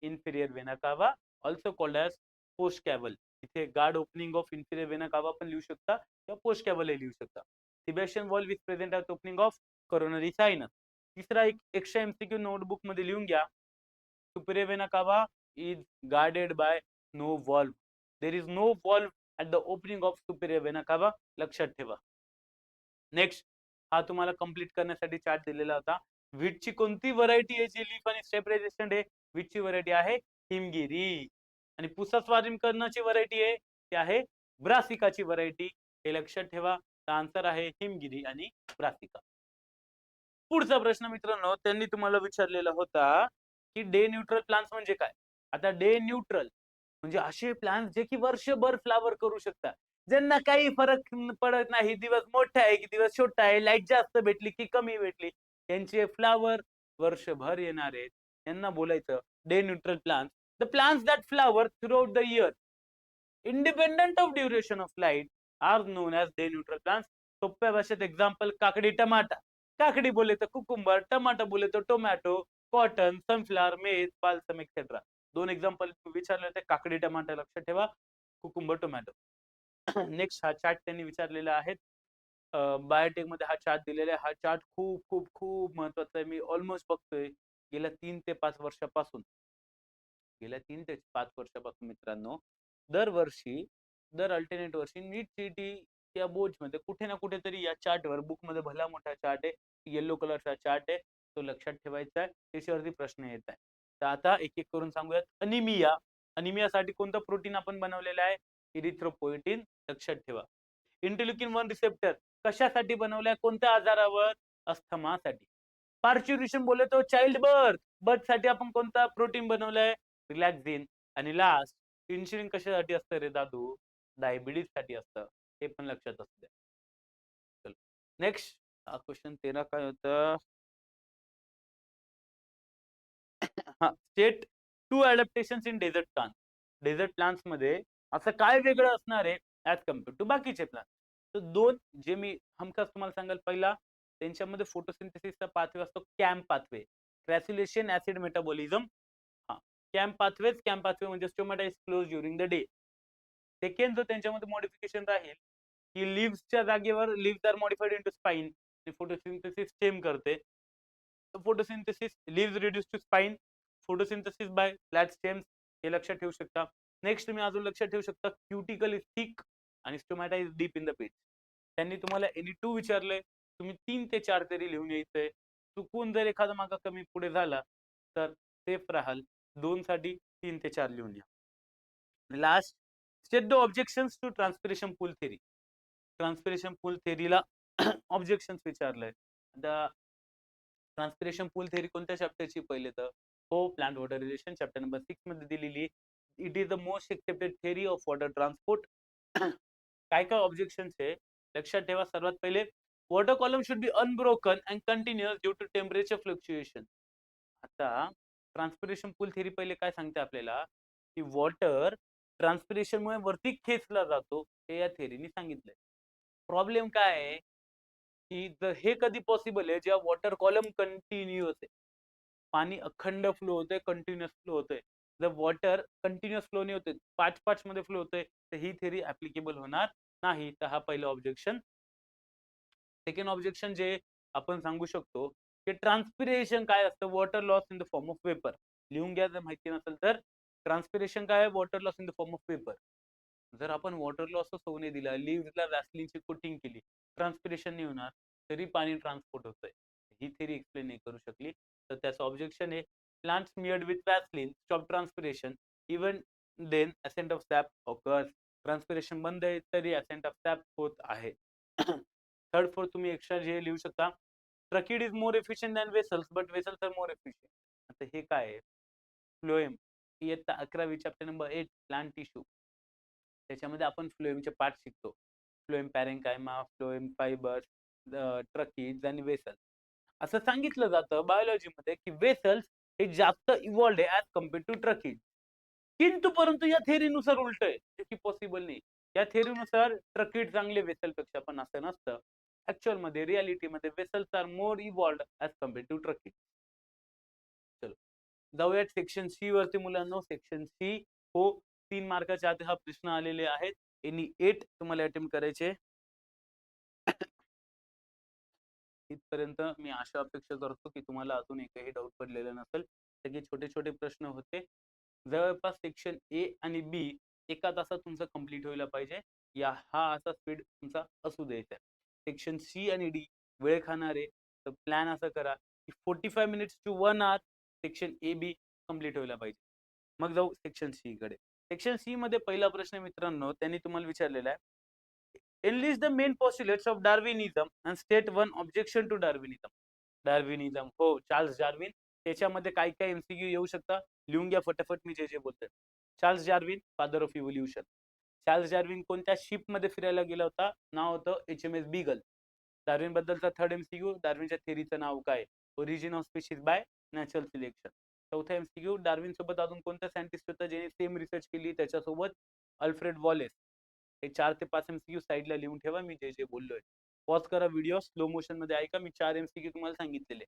inferior vena cava also called as post caval. इथे guard opening of inferior vena cava पण लिहू शकता किंवा post caval लिहू शकता. Tibial valve is present at opening of coronary sinus. तिसरा एक extra MCQ notebook मध्ये लिहून घ्या. superior vena cava is guarded by no valve. There is no valve at the opening of superior vena cava. लक्षात ठेवा. Next हा तुम्हाला complete करण्यासाठी चार्ट दिलेला होता. वीटची कोणती व्हरायटी आहे जी लीफ आणि स्टेप रेजिस्टंट आहे? वीटची व्हरायटी आहे हिमगिरी. आणि पुसस्वादिमकरणाची व्हरायटी आहे ती आहे ब्रासिकाची व्हरायटी. हे लक्षात ठेवा. आन्सर आहे हिमगिरी आणि ब्रासिका. पुढचा प्रश्न मित्रांनो त्यांनी तुम्हाला विचारलेला होता की डे न्यूट्रल प्लांट्स म्हणजे काय? आता डे न्यूट्रल म्हणजे असे प्लांट्स जे की वर्षभर फ्लावर करू शकतात, ज्यांना काही फरक पडत नाही दिवस मोठा आहे की दिवस छोटा आहे, लाईट जास्त भेटली की कमी भेटली, त्यांचे फ्लावर वर्षभर येणार आहेत. यांना बोलायचं day neutral plants. The plants that flower throughout the year independent of duration of light are known as day neutral plants. सोप्या भाषेत एक्झाम्पल काकडी टमाटा. काकडी बोले तर कुकुंबर, टमाटा बोले तर टोमॅटो, कॉटन, सनफ्लावर, मेज, बाल्सम एक्सेट्रा. 2 एक्झाम्पल विचारले होते. काकडी टमाटा लक्षात ठेवा, कुकुंबर टोमॅटो. नेक्स्ट हा चार्ट त्यांनी विचारलेला आहे. बायोटेक मध्ये हा चार्ट दिलेला आहे. हा चार्ट खूप खूप खूप महत्वाचा आहे. मी ऑलमोस्ट बघतोय गेल्या 3 ते 5 वर्षापासून. गेल्या 3 ते 5 वर्षापासून मित्रांनो दरवर्षी दर अल्टरनेट वर्षी नीट सीटी या बोर्ड मध्ये कुठे ना कुठेतरी या चार्टवर बुक मध्ये भला मोठा चार्ट आहे, येलो कलरचा चार्ट आहे, तो लक्षात ठेवायचा आहे. त्याच्यावरती प्रश्न येत आहे. तर आता एक एक करून सांगूयात. अनिमिया. अनिमियासाठी कोणतं प्रोटीन आपण बनवलेलं आहे? इरिथ्रोपोएटिन. लक्षात ठेवा. इंटरल्युकिन 1 रिसेप्टर कशासाठी बनवलाय? कोणत्या आजारावर? अस्थमासाठी. पार्च्युरेशन बोले तो चाइल्ड बर्थ साठी आपण कोणता प्रोटीन बनवलाय? रिलॅक्झिन. आणि लास्ट इन्सुलिन कशासाठी असतं रे दादू? डायबिटीज साठी असतं. हे पण लक्षात असू द्या. चलो नेक्स्ट क्वेश्चन 13 काय होतं? हा state 2 adaptations in desert plant. Desert plants मध्ये असं काय वेगळं असणार आहे ऍज कम्पेअर टू बाकीचे प्लांट? तर 2 जे मी हमखास तुम्हाला सांगाल. पहिला त्यांच्यामध्ये फोटोसिंथेसिसचा पाथवे असतो कॅम्प पाथवे. Crassulacean acid metabolism. हा कॅम्प पाथवे म्हणजे stomata is close during the day. Second जो त्यांच्यामध्ये मॉडिफिकेशन राहील की लिव्हच्या जागेवर leaves are modified into spine. Photosynthesis stem करते. Photosynthesis leaves reduce to spine. Photosynthesis by flat stems. हे लक्षात ठेवू शकता. नेक्स्ट तुम्ही अजून लक्षात ठेवू शकता क्युटिकल इज थिक आणि stomata is deep in the page. त्यांनी तुम्हाला एनी 2 विचारले, तुम्ही 3 ते 4 तरी लिहून यायचंय. चुकून जर एखादा मागा कमी पुढे झाला तर सेफ राहाल. 2 साठी 3 ते 4 लिहून घ्या. Last state the objections to transpiration pull theory. Transpiration pull थेरीला ऑब्जेक्शन्स विचारलंय. आता ट्रान्सपिरेशन पूल थेरी कोणत्या चॅप्टरची पहिले तर हो plant water relation chapter number 6 मध्ये दिलेली. It is the most accepted theory of water transport. काय काय ऑब्जेक्शन्स आहे लक्षात ठेवा. सर्वात पहिले water column should be unbroken and continuous due to temperature fluctuation. आता ट्रान्सपिरेशन पूल थेरी पहिले काय सांगते आपल्याला की वॉटर ट्रान्सपिरेशन मुळे वरती खेचला जातो हे या थेरीने सांगितलंय. प्रॉब्लेम काय आहे की हे कधी पॉसिबल आहे जेव्हा वॉटर कॉलम कंटिन्युअस आहे, पाणी अखंड फ्लो होतोय, कंटिन्युअस फ्लो होतोय. जर वॉटर कंटिन्युअस फ्लो नाही होते, पाच पाच मध्ये फ्लो होतोय, तर ही थेरी ऍप्लिकेबल होणार नाही. तर हा पहिला ऑब्जेक्शन. सेकंड ऑब्जेक्शन जे आपण सांगू शकतो की ट्रान्सपिरेशन काय असतं, water loss in the form of vapour. लिहून घ्या जर माहिती नसेल तर. ट्रान्सपिरेशन काय आहे, water loss in the form of vapour. जर आपण वॉटर लॉसच होऊ नये दिला, लिव्हला वॅसलिनची कोटिंग केली, ट्रान्सपिरेशन नाही होणार, तरी पाणी ट्रान्सपोर्ट होतंय. ही थेरी एक्सप्लेन नाही करू शकली. तर त्याचं ऑब्जेक्शन आहे plant smeared with vaseline stop transpiration even then ascent of sap occurs. Transpiration बंद आहे तरी असेंट ऑफ सॅप होत आहे. थर्ड फोर्थ तुम्ही एक्स्ट्रा जे लिहू शकता. Tracheid is more efficient than vessels but vessels are more efficient. आता हे काय आहे, फ्लोएम इयत्ता 11वी चॅप्टर नंबर 8 प्लांट टिश्यू. त्याच्यामध्ये आपण फ्लोएमचे पार्ट शिकतो. Phloem parenchyma, phloem fibres, tracheids आणि वेसल्स. असं सांगितलं जातं बायोलॉजीमध्ये की वेसल्स हे जास्त इव्हॉल्ड आहे ऍज कम्पेअर टू ट्रकिड. किंतु परंतु या थेरीनुसार उलट आहे, जे की पॉसिबल नाही. या थेरीनुसार ट्रकिड चांगले वेसल पेक्षा, पण असं नसतं. ऍक्च्युअल मध्ये रियालिटीमध्ये vessels are more evolved as compare to tracheid. चलो जाऊयात सेक्शन सी वरती मुलांनो. सेक्शन सी हो 3 मार्काच्या आधी हा प्रश्न आलेले आहेत. एनी 8 तुम्हाला अटेम्प्ट करायचे. इथपर्यंत मी आशा अपेक्षा करतो की तुम्हाला अजून एकही डाऊट पडलेला नसेल. सगळे छोटे छोटे प्रश्न होते. जवळपास सेक्शन ए आणि बी एका तासात तुमचं कंप्लीट व्हायला पाहिजे. हा असा स्पीड तुमचा असू द्यायचा. सेक्शन सी आणि डी वेळ खाणारे, तर प्लॅन असं करा की 45 minutes to 1 hour section A B complete व्हायला पाहिजे. मग जाऊ सेक्शन सी कडे. सेक्शन सी मध्ये पहिला प्रश्न मित्रांनो त्यांनी तुम्हाला विचारलेला आहे, enlist the main postulates of Darwinism and state one objection to Darwinism. डार्विनिझम हो चार्ल्स डार्विन. त्याच्यामध्ये काय काय एमसीक्यू येऊ शकता लिहून घ्या फटाफट, मी जे जे बोलतोय. Charles Darwin father of evolution. Charles Darwin कोणत्या शिप मध्ये फिरायला गेला होता, नाव होतं HMS बीगल. डार्विन बद्दलचा थर्ड एमसीक्यू, डार्विनच्या थेरीचं नाव काय, origin of species bye natural selection. चौथा एमसीक्यू, डार्विन सोबत अजून कोणता सायंटिस्ट होता ज्याने सेम रिसर्च केली त्याच्यासोबत, अल्फ्रेड वॉलेस. हे 4 ते 5 एमसीक्यू साईडला लिहून ठेवा, मी जे जे बोललोय. पॉज करा व्हिडिओ, स्लो मोशन मध्ये ऐका. मी 4 एमसीक्यू तुम्हाला सांगितलेले.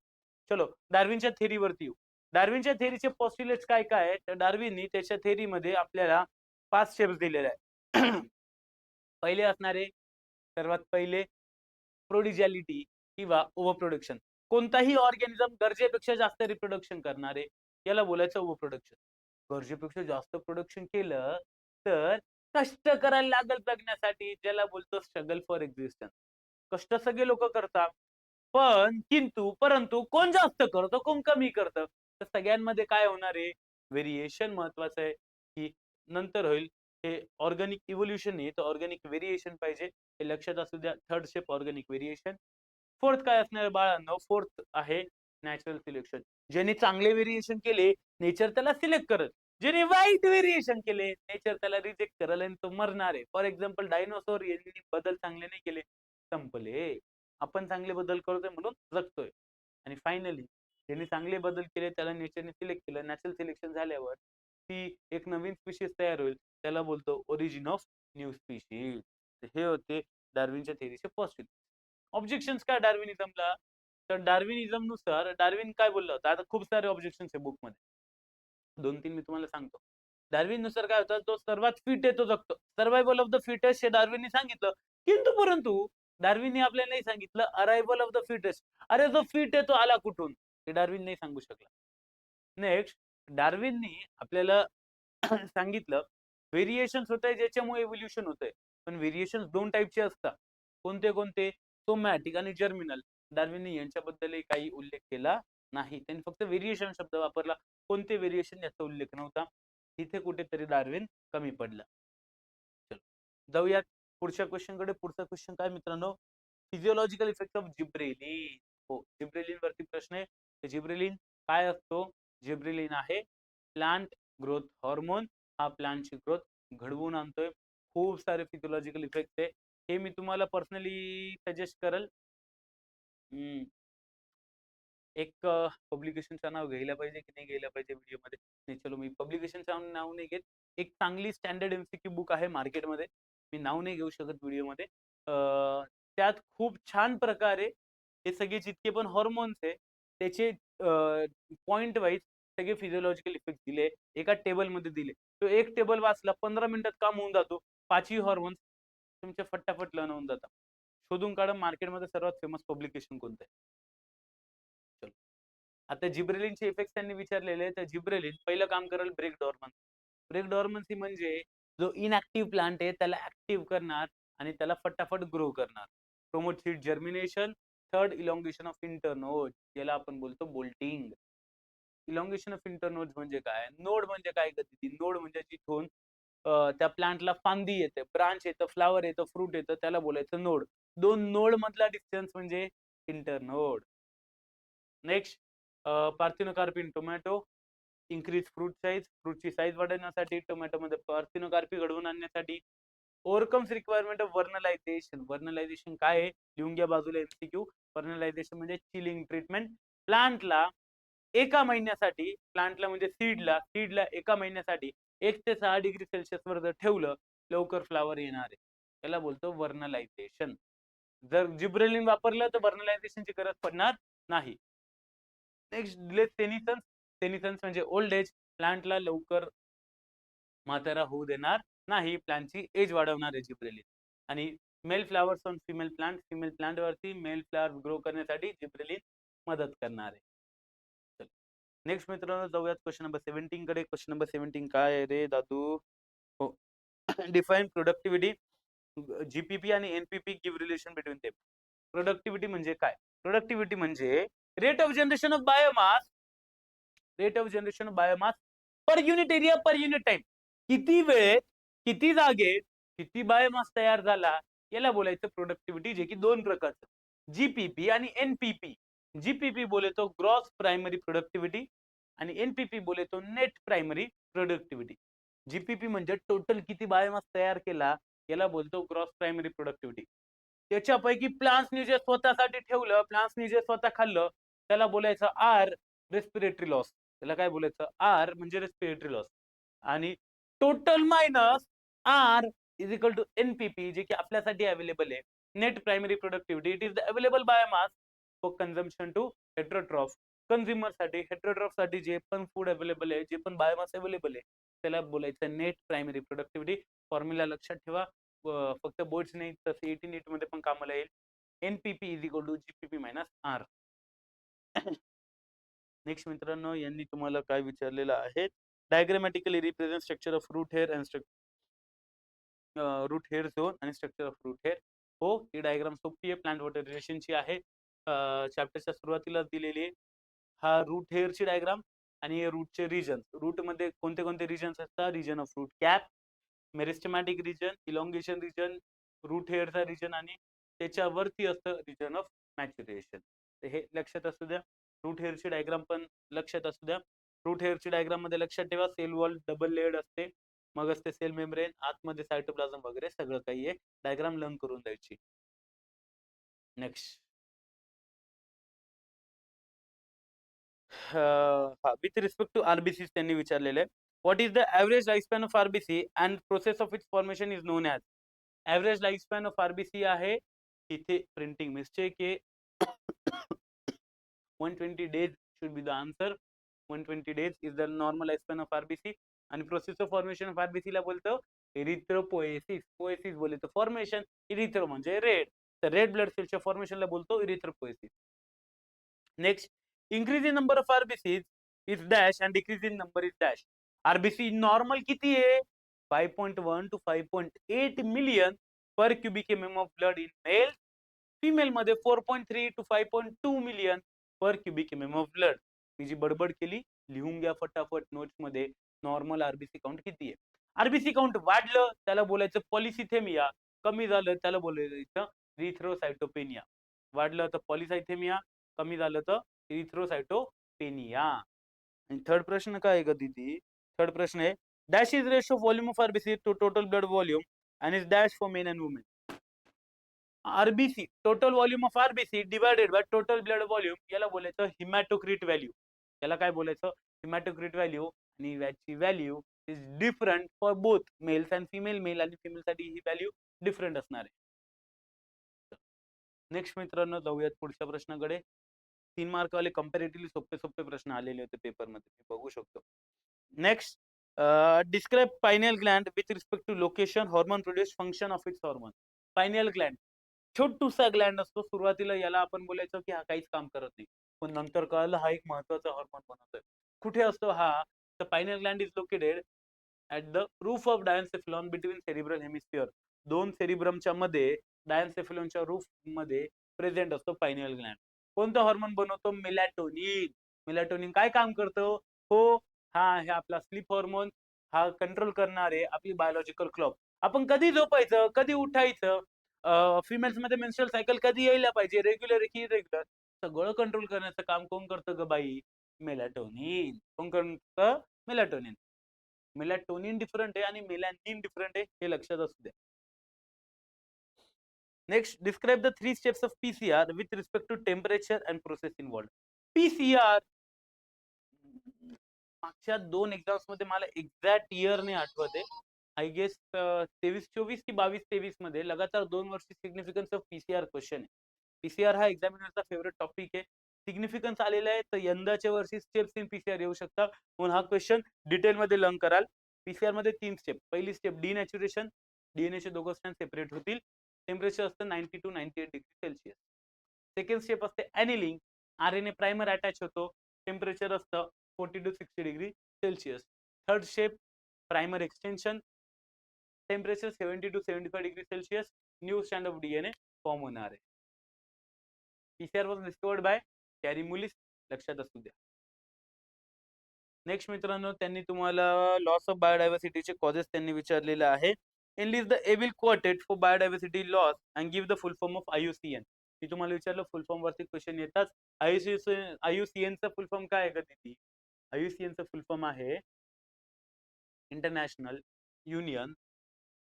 चलो डार्विनच्या थेरीवरती येऊ. डार्विनच्या थेरीचे पॉस्ट्युलेट्स काय काय आहेत, तर डार्विननी त्याच्या थेरीमध्ये आपल्याला 5 स्टेप्स दिलेले आहेत. पहिले असणारे, सर्वात पहिले प्रोडिजॅलिटी किंवा ओव्हर प्रोडक्शन. कोणताही ऑर्गॅनिझम गरजेपेक्षा जास्त रिप्रोडक्शन करणारे, याला बोलायचं ओव्हर प्रोडक्शन. गरजेपेक्षा जास्त प्रोडक्शन केलं तर कष्ट करायला लागल जगण्यासाठी, ज्याला बोलतो स्ट्रगल फॉर एक्झिस्टन्स. कष्ट सगळे लोक करतात, पण परंतु कोण जास्त करतं कोण कमी करतं, तर सगळ्यांमध्ये काय होणार आहे, व्हेरिएशन महत्वाचं आहे. की नंतर होईल हे ऑर्गॅनिक इव्होल्युशन नाही तर ऑर्गॅनिक व्हेरिएशन पाहिजे, हे लक्षात असू द्या. Third step organic variation. Fourth काय असणार बाळांनो, फोर्थ आहे नॅचरल सिलेक्शन. ज्यांनी चांगले व्हेरिएशन केले नेचर त्याला सिलेक्ट करत, ज्यांनी वाईट व्हेरिएशन केले नेचर त्याला रिजेक्ट करल आणि तो मरणार आहे. फॉर एक्झाम्पल डायनोसॉर यांनी बदल चांगले नाही केले, संपले. आपण चांगले बदल करतोय म्हणून जगतोय. आणि फायनली ज्यांनी चांगले बदल केले त्याला नेचरने सिलेक्ट केलं, नॅचरल सिलेक्शन झाल्यावर ती एक नवीन स्पीशीज तयार होईल, त्याला बोलतो ओरिजिन ऑफ न्यू स्पीशीज. हे होते डार्विनच्या थेरीचे पॉस्ट्युलेट. ऑब्जेक्शन्स काय डार्विनिझमला, तर डार्विनिझम नुसार डार्विन काय बोलला होता, आता खूप सारे ऑब्जेक्शन्स आहे बुक मध्ये, 2-3 मी तुम्हाला सांगतो. डार्विन नुसार काय होतं, जो सर्वात फिट आहे तो जगतो. सर्वायवल ऑफ द फिटेस्ट हे डार्विनने सांगितलं. किंतु परंतु डार्विनने आपल्याला नाही सांगितलं अरायवल ऑफ द फिटेस्ट. अरे जो फिट आहे तो आला कुठून, हे डार्विन नाही सांगू शकला. नेक्स्ट, डार्विनने आपल्याला सांगितलं व्हेरिएशन्स होत आहे ज्याच्यामुळे इव्होल्युशन होतंय. पण व्हेरिएशन्स 2 टाईपचे असतात. कोणते कोणते, सोमॅटिक आणि जर्मिनल. डार्विनने यांच्याबद्दलही काही उल्लेख केला नाही, त्यांनी फक्त व्हेरिएशन शब्द वापरला. कोणते व्हेरिएशन याचा उल्लेख नव्हता. तिथे कुठेतरी डार्विन कमी पडला. चलो जाऊयात पुढच्या क्वेश्चन काय मित्रांनो, फिजिओलॉजिकल इफेक्ट ऑफ जिब्रेलिन. हो, जिब्रेलिन वरती प्रश्न आहे. जिब्रेलिन काय असतो? जिब्रेलिन आहे प्लांट ग्रोथ हॉर्मोन. हा प्लांटची ग्रोथ घडवून आणतोय. खूप सारे फिजिओलॉजिकल इफेक्ट आहे. हे मी तुम्हाला पर्सनली सजेस्ट करेल. एक पब्लिकेशनचं नाव घ्यायला पाहिजे की नाही घ्यायला पाहिजे व्हिडिओमध्ये? नाही, चलो मी पब्लिकेशनचं नाव नाही घेत. एक चांगली स्टँडर्ड एमसीक्यू बुक आहे मार्केटमध्ये. मी नाव नाही घेऊ शकत व्हिडिओमध्ये. त्यात खूप छान प्रकारे हे सगळे जितके पण हॉर्मोन्स आहे त्याचे पॉइंट वाईज सगळे फिजिओलॉजिकल इफेक्ट दिले, एका टेबलमध्ये दिले. तो एक टेबल वाचला 15 मिनिटात काम होऊन जातो. 5ही हॉर्मोन्स तुमचे फटाफट लर्न होऊन जातात. शोधून काढा मार्केटमध्ये सर्वात फेमस पब्लिकेशन कोणतं आहे. चलो, आता जिब्रेलिनचे इफेक्ट त्यांनी विचारलेले. तर जिब्रेलिन पहिलं काम करेल ब्रेक डॉर्मन्सी. ब्रेक डॉर्मन्सी म्हणजे जो इनऍक्टिव्ह प्लांट आहे त्याला ऍक्टिव्ह करणार आणि त्याला फटाफट ग्रो करणार. Promote seed germination. Third, elongation of internode, याला आपण बोलतो बोल्टिंग. इलॉंगेशन ऑफ इंटरनोड म्हणजे काय? नोड म्हणजे काय? नोड म्हणजे जिथून त्या प्लांटला फांदी येते, ब्रांच येतं, फ्लावर येतं, फ्रूट येतं, त्याला बोलायचं नोड. दोन नोड मधला डिस्टन्स म्हणजे internode. Next, parthenocarpy in tomato. Increase fruit size. फ्रूटची साईज वाढवण्यासाठी, टोमॅटोमध्ये पार्थिनोकार्पी घडवून आणण्यासाठी. ओव्हरकम्स रिक्वायरमेंट ऑफ वर्नलायझेशन. वर्नलायझेशन काय आहे? लिहून घ्या बाजूला एमसीक्यू. वर्नलायझेशन म्हणजे चिलिंग ट्रीटमेंट. प्लांटला एका महिन्यासाठी, प्लांटला म्हणजे सीडला एका महिन्यासाठी 1 ते 6 डिग्री सेल्सिअस वर जर ठेवलं, लवकर फ्लावर येणार आहे. त्याला बोलतो वर्नलायझेशन. जर जिब्रेलिन वापरलं तर वर्नलायझेशनची गरज पडणार नाही. Next, delay सेनिसन्स. सेनिसन्स म्हणजे ओल्ड एज. प्लांटला लवकर म्हातारा होऊ देणार नाही, प्लांटची एज वाढवणार आहे जिब्रेलिन. आणि male flowers on female plant. Female plant वरती मेल फ्लावर ग्रो करण्यासाठी जिब्रेलिन मदत करणार आहे. नेक्स्ट मित्रांनो, जाऊयात क्वेश्चन नंबर 17 कडे. क्वेश्चन नंबर 17 काय आहे रे दादू? हो, डिफाईन प्रोडक्टिव्हिटी. जीपीपी आणि NPP give relation between them. Productivity म्हणजे काय? प्रोडक्टिव्हिटी म्हणजे rate of generation of biomass. Rate of generation of biomass per unit area per unit time. किती वेळेत, किती जागेत, किती बायोमास तयार झाला, याला बोलायचं प्रोडक्टिव्हिटी, जे की दोन प्रकारचं, जीपीपी आणि एनपीपी. जीपीपी बोले तो ग्रॉस प्राइमरी प्रोडक्टिव्हिटी आणि एनपीपी बोले तो नेट प्राइमरी प्रोडक्टिव्हिटी. जीपीपी म्हणजे टोटल किती बायोमास तयार केला, याला बोलतो ग्रॉस प्राइमरी प्रोडक्टिव्हिटी. त्याच्यापैकी प्लांट्सनी जे स्वतःसाठी ठेवलं, प्लांट्सनी जे स्वतः खाल्लं, त्याला बोलायचं आर, रेस्पिरेटरी लॉस. त्याला काय बोलायचं? आर म्हणजे रेस्पिरेटरी लॉस. आणि total minus R is equal to NPP, जे की आपल्यासाठी अवेलेबल आहे. Net primary productivity, it is the available biomass for consumption to heterotroph. Consumer साठी, हेट्रोट्रॉफ साठी जे पण फूड अवेलेबल आहे, जे पण बायोमास अवेलेबल आहे, त्याला बोलायचं नेट प्रायमरी प्रोडक्टिव्हिटी. फॉर्म्युला लक्षात ठेवा. फक्त बोर्ड्स नाही तर सीईटी नीट मध्ये पण कामाला येईल. NPP is equal to GPP minus R. Next मित्रांनो, यांनी तुम्हाला काय विचारलेलं आहे? Diagrammatically represent structure of root hair and root hair zone आणि स्ट्रक्चर ऑफ रूट हेअर. हो, ही डायग्राम सोपी आहे, प्लांट वॉटर रिलेशनची आहे. चॅप्टरच्या सुरुवातीला दिलेली आहे. हा रूट हेअरची डायग्राम आणि रूटचे रिजन. रूट मध्ये कोणते कोणते रिजन्स असतात? Region of root cap, meristematic region, elongation region, root हेअरचा रिजन आणि त्याच्यावरती असतं रिजन ऑफ मॅच्युरेशन. तर हे लक्षात असू द्या. रूट हेअरची डायग्राम पण लक्षात असू द्या. रूट हेअरची डायग्राम मध्ये लक्षात ठेवा, सेल वॉल डबल लेअर्ड असते, मग असते सेल मेम्ब्रेन, आतमध्ये सायटोप्लाझम वगैरे सगळं काही आहे. डायग्राम लर्न करून द्यायची. Next, with respect to RBC त्यांनी विचारलेलं आहे. What is the average life span of RBC and process of its formation is known as. Average life span of RBC आहे, इथे प्रिंटिंग मिस्टेक आहे. 120 days should be the answer. 120 days is the normal lifespan of RBC. आणि process of formation of RBC ला बोलतो erythropoiesis. Poiesis बोले तो formation, erythro म्हणजे red, तर रेड ब्लड सेलच्या फॉर्मेशनला बोलतो erythropoiesis. Next, increase in number of RBC is dash and decrease in number is dash. RBC normal किती आहे? 5.1 to 5.8 million per cubic M of blood in male. Female मध्ये 4.3 to 5.2 million per cubic M of blood. मी जी बडबड केली, लिहून घ्या फटाफट नोट्स मध्ये. नॉर्मल आरबीसी काउंट किती आहे? आरबीसी काउंट वाढलं त्याला बोलायचं पॉलिसिथेमिया. कमी झालं त्याला बोलायचं इरिथ्रोसाइटोपेनिया. वाढलं तर पॉलिसायथेमिया, कमी झालं तर इरिथ्रोसाइटोपेनिया. आणि थर्ड प्रश्न काय आहे का दीदी? थर्ड प्रश्न आहे, dash is ratio volume of RBC to total blood volume and is dash for men and women. RBC, total volume of RBC divided by total blood volume, याला बोलायचं हिमॅटोक्रिट व्हॅल्यू. याला काय बोलायचं? Hematocrit value. आणि याची value is different for both males and female. Male आणि female साठी ही व्हॅल्यू डिफरंट असणार आहे. नेक्स्ट मित्रांनो जाऊयात पुढच्या प्रश्नाकडे. 3 मार्कवाले कंपॅरेटिव्हली सोपे सोपे प्रश्न आलेले होते पेपरमध्ये, मी बघू शकतो. Next, describe pineal gland with respect to location, hormone produce, function of its hormone. Pineal gland छोटूसा ग्लँड असतो. सुरुवातीला याला आपण बोलायचं की हा काहीच काम करत नाही, पण नंतर कळलं हा एक महत्वाचा हॉर्मोन बनवतोय. कुठे असतो हा? तर pineal gland is located at the roof of diencephalon between cerebral hemisphere. दोन सेरिब्रमच्या मध्ये, डायन्सेफिलॉनच्या रूफ मध्ये प्रेझेंट असतो पायनियल ग्लँड. कोणतं हॉर्मोन बनवतो? मेलॅटोनिन. मेलॅटोनिन काय काम करतो? हो, हा हे आपला स्लीप हॉर्मोन, हा कंट्रोल करणारे आपली बायोलॉजिकल क्लॉक. आपण कधी झोपायचं, कधी उठायचं, फिमेल्स मध्ये मेन्स्ट्रुअल सायकल कधी यायला पाहिजे, रेग्युलर की इरेग्युलर, सगळं कंट्रोल करण्याचं काम कोण करतं ग बाई? मेलॅटोनिन. कोण करतं? मेलॅटोनिन. मेलॅटोनिन डिफरंट आहे आणि मेलॅनिन डिफरंट आहे, हे लक्षात असू द्या. Next, describe the 3 steps of PCR with respect to temperature and process involved. PCR मागच्या 2 एक्झाम्स मध्ये, मला एक्झॅक्ट इयर नाही आठवत आहे, आय गेस 23-24 की 22-23 मध्ये लगातार 2 वर्षी सिग्निफिकन्स ऑफ पीसीआर क्वेश्चन आहे. पीसीआर हा एक्झामिनरचा फेवरेट टॉपिक आहे. सिग्निफिकन्स आलेला आहे, तर यंदाच्या वर्षी स्टेप्स इन पीसीआर येऊ शकतात, म्हणून हा क्वेश्चन डिटेल मध्ये लर्न कराल. पीसीआर मध्ये 3 स्टेप. पहिली स्टेप डिनॅच्युरेशन, डीएनए चे दोघं स्ट्रँड सेपरेट होतील. टेम्परेचर असतं 90 to 98 degree Celsius. Second step असते ॲनिलिंग, आरएनए प्रायमर अटॅच होतो, टेम्परेचर असतं 40 to 60 degree Celsius. Third step primer extension, temperature 70 to 75 degree Celsius, new strand of DNA form होणार आहे. PCR was discovered by carry मुलिस, लक्षात असू द्या. Next मित्रांनो, त्यांनी तुम्हाला लॉस ऑफ बायोडायव्हर्सिटीचे कॉजेस त्यांनी विचारलेले आहे. Enlist the evil quartet for biodiversity loss and give the full form of IUCN. मी तुम्हाला विचारलं फुल फॉर्म वरती क्वेश्चन येतात. आयुसीएनचा फुल फॉर्म काय आहे का तिथे? आयुसीएनचा फुल फॉर्म आहे international union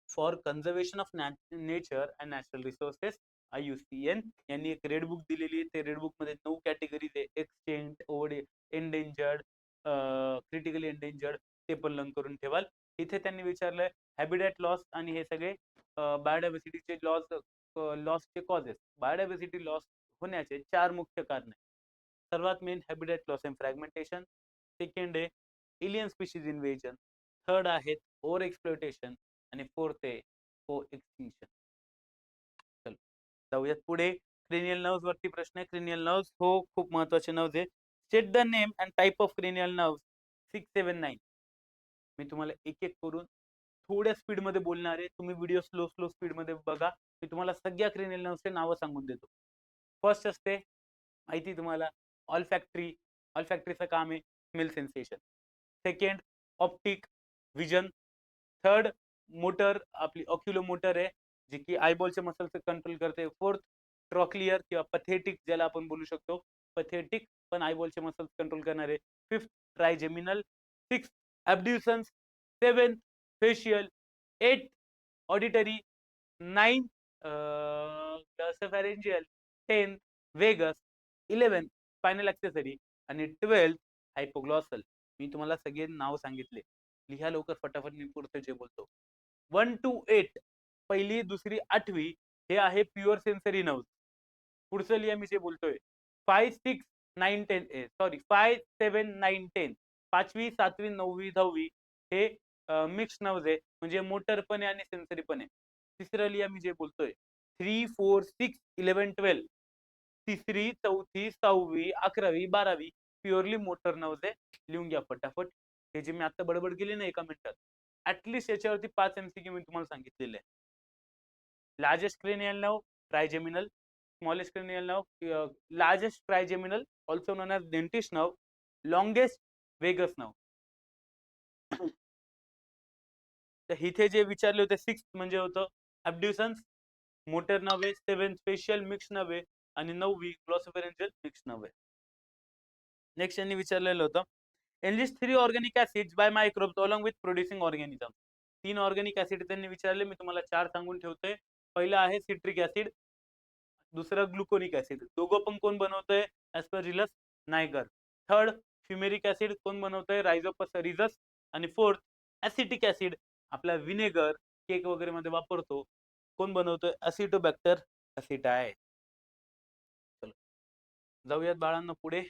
for conservation of nature and natural resources, IUCN. यांनी एक रेड बुक दिलेली आहे. ते रेड बुक मध्ये 9 कॅटेगरीज आहे. एक्सटेंट, एंडेंजर्ड, क्रिटिकली एंडेंजर्ड, ते पण लर्न करून ठेवाल. इथे त्यांनी विचारलंय हॅबिटॅट लॉस आणि हे सगळे बायोडायव्हर्सिटीचे लॉसचे कॉजेस. बायोडायव्हर्सिटी लॉस होण्याचे 4 मुख्य कारण आहेत. सर्वात main habitat loss and fragmentation, second आहे एलियन स्पीशीज इन्व्हेजन, थर्ड आहेत ओव्हर एक्सप्लॉयटेशन, आणि फोर्थ आहे को एक्सटिंक्शन. चल जाऊयात पुढे. क्रेनियल नर्व्स वरती प्रश्न आहे. क्रेनियल नर्व्स हो खूप महत्वाचे नर्व्स आहे. State the name and type of cranial nerves 6, 7, 9. मी तुम्हाला एक एक करून थोड्या स्पीड मध्ये बोलणार आहे. तुम्ही व्हिडिओ स्लो स्पीड मध्ये बघा. मी तुम्हाला सगळ्या क्रेनियल नर्व्सचे नावं सांगून देतो. फर्स्ट असते माहिती तुम्हाला ऑलफॅक्टरी. ऑलफॅक्टरीचं काम आहे smell sensation. Second optic, vision. Third motor, आपली ऑक्युलो मोटर आहे, जी की आयबॉलच्या मसल्स कंट्रोल करते. फोर्थ ट्रॉक्लियर किंवा पथेटिक, ज्याला आपण बोलू शकतो पथेटिक, पण आयबॉलचे मसल्स कंट्रोल करणारे. Fifth trigeminal. 6 abducens. 7 facial. 8 auditory. 9 glossopharyngeal. 10 vagus. 11 spinal accessory आणि 12 हायपोग्लॉसल. मी तुम्हाला सगळे नाव सांगितले, लिहा लवकर फटाफट, मी पुढचं जे बोलतो. 1 to 8 पहिली, दुसरी, 8वी हे आहे प्युअर सेन्सरी नर्व्ह. पुढचं लिहा मी जे बोलतोय. 5, 6, 9, 10 सॉरी 5, 7, 9, 10 5वी, 7वी, 9वी, 10वी हे मिक्स नर्व्ह आहे, म्हणजे मोटर पण आहे आणि सेन्सरी पण आहे. तिसरं लिहा मी जे बोलतोय. 3, 4, 6, 11, 12 तिसरी, चौथी, 6वी, 11वी, 12वी प्युअरली मोटर नर्व्ह आहे. लिहून घ्या फटाफट. हे जे मी आता बडबड केली ना 1 मिनिटात, ऍटलिस्ट याच्यावरती 5 MCQ मी तुम्हाला सांगितलेले आहे. Largest cranial nerve trigeminal, smallest cranial nerve largest trigeminal, also known as dentist nerve, longest vagus nerve. तर इथे जे विचारले होते 6 म्हणजे होतं ॲब्ड्युसन्स, मोटर नव्हे, 7 स्पेशल मिक्स नव्हे आणि 9वी ग्लॉसोफेरेंजियल मिक्स नव्हे. नेक्स्ट यांनी विचारलेलं होतं, enlist 3 organic acids by microbes along with producing organism. 3 organic acid त्यांनी विचारले, मी तुम्हाला 4 सांगून ठेवतोय. पहिला आहे सिट्रिक ऍसिड, दुसरं ग्लुकोनिक ऍसिड. दोघं पण कोण बनवतंय? ऍस्परजिलस नायगर. थर्ड फ्युमेरिक ऍसिड कोण बनवतंय? रायझोपस रिझस. आणि फोर्थ ऍसिटिक ऍसिड, आपला विनेगर केक वगैरे मध्ये वापरतो, कोण बनवतोय? असिटोबॅक्टर असिटाय. चलो जाऊयात बाळांना पुढे.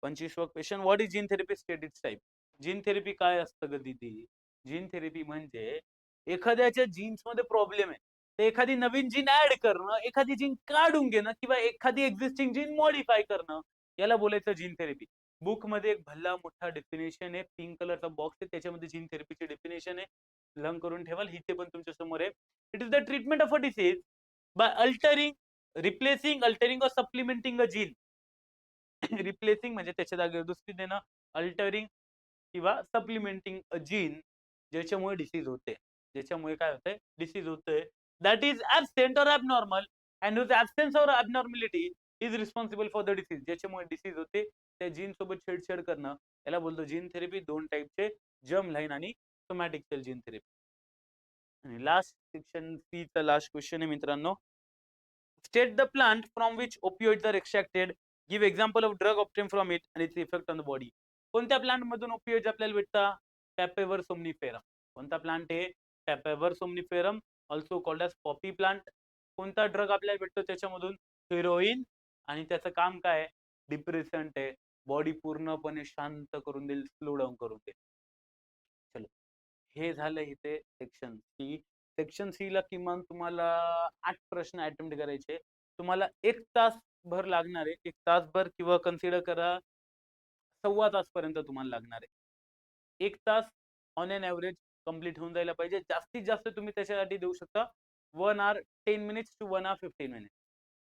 25वा question, what is gene therapy state its type. Gene therapy काय असतं ग दीदी? जीन थेरपी म्हणजे एखाद्याच्या जीन्स मध्ये प्रॉब्लेम आहे, तर एखादी नवीन जीन ऍड करणं, एखादी जीन काढून घेणं किंवा एखादी एक्झिस्टिंग जीन मॉडिफाय करणं, याला बोलायचं जीन थेरपी. बुक मध्ये एक भल्ला मोठा डेफिनेशन आहे, पिंक कलरचा बॉक्स आहे, त्याच्यामध्ये जीन थेरपीची डेफिनेशन आहे, लर्न करून ठेवाल. इथे पण तुमच्या समोर आहे. It is the treatment of a disease by altering, replacing, altering और सप्लिमेंटिंग अ जीन. रिप्लेसिंग म्हणजे त्याच्या जागेवर दुसरी देणं, अल्टरिंग किंवा सप्लिमेंटिंग अ जीन, ज्याच्यामुळे डिसीज होते, ज्याच्यामुळे काय होतंय? डिसीज होतंय. दॅट इज ऍबसेंट और ॲबनॉर्मल अँड हुज ऍब्सेन्स और abnormality is responsible for the disease. ज्याच्यामुळे डिसीज होते, त्या जीन सोबत छेडछाड करणं, याला बोलतो जीन थेरपी. 2 टाईपचे, जर्म लाईन आणि सोमॅटिक सेल जीन थेरपी. आणि लास्ट सेक्शन सी चा लास्ट क्वेश्चन आहे मित्रांनो, state the plant from which opioids are extracted. Give example of drug obtain from it and its effect on the body. कोणत्या plant मधून opioids आपल्याला भेटतात? Papaver somniferum. कोणता plant आहे? Papaver somniferum, also called as poppy plant. कोणता drug आपल्याला भेटतो त्याच्यामधून? हेरोईन. आणि त्याचं काम काय? डिप्रेसंट आहे, बॉडी पूर्णपणे शांत करून देईल, स्लो डाऊन करून देईल. चलो, हे झालं इथे सेक्शन सी. सेक्शन सी ला किमान तुम्हाला 8 प्रश्न अटेम्प्ट करायचे. तुम्हाला 1 तास भर लागणार आहे, 1 तासभर किंवा कन्सिडर करा 1.25 तासपर्यंत तुम्हाला लागणार आहे. 1 तास ऑन एन ॲव्हरेज कंप्लीट होऊन जायला पाहिजे. जास्तीत जास्त तुम्ही त्याच्यासाठी देऊ शकता 1 hour 10 minutes to 1 hour 15 minutes.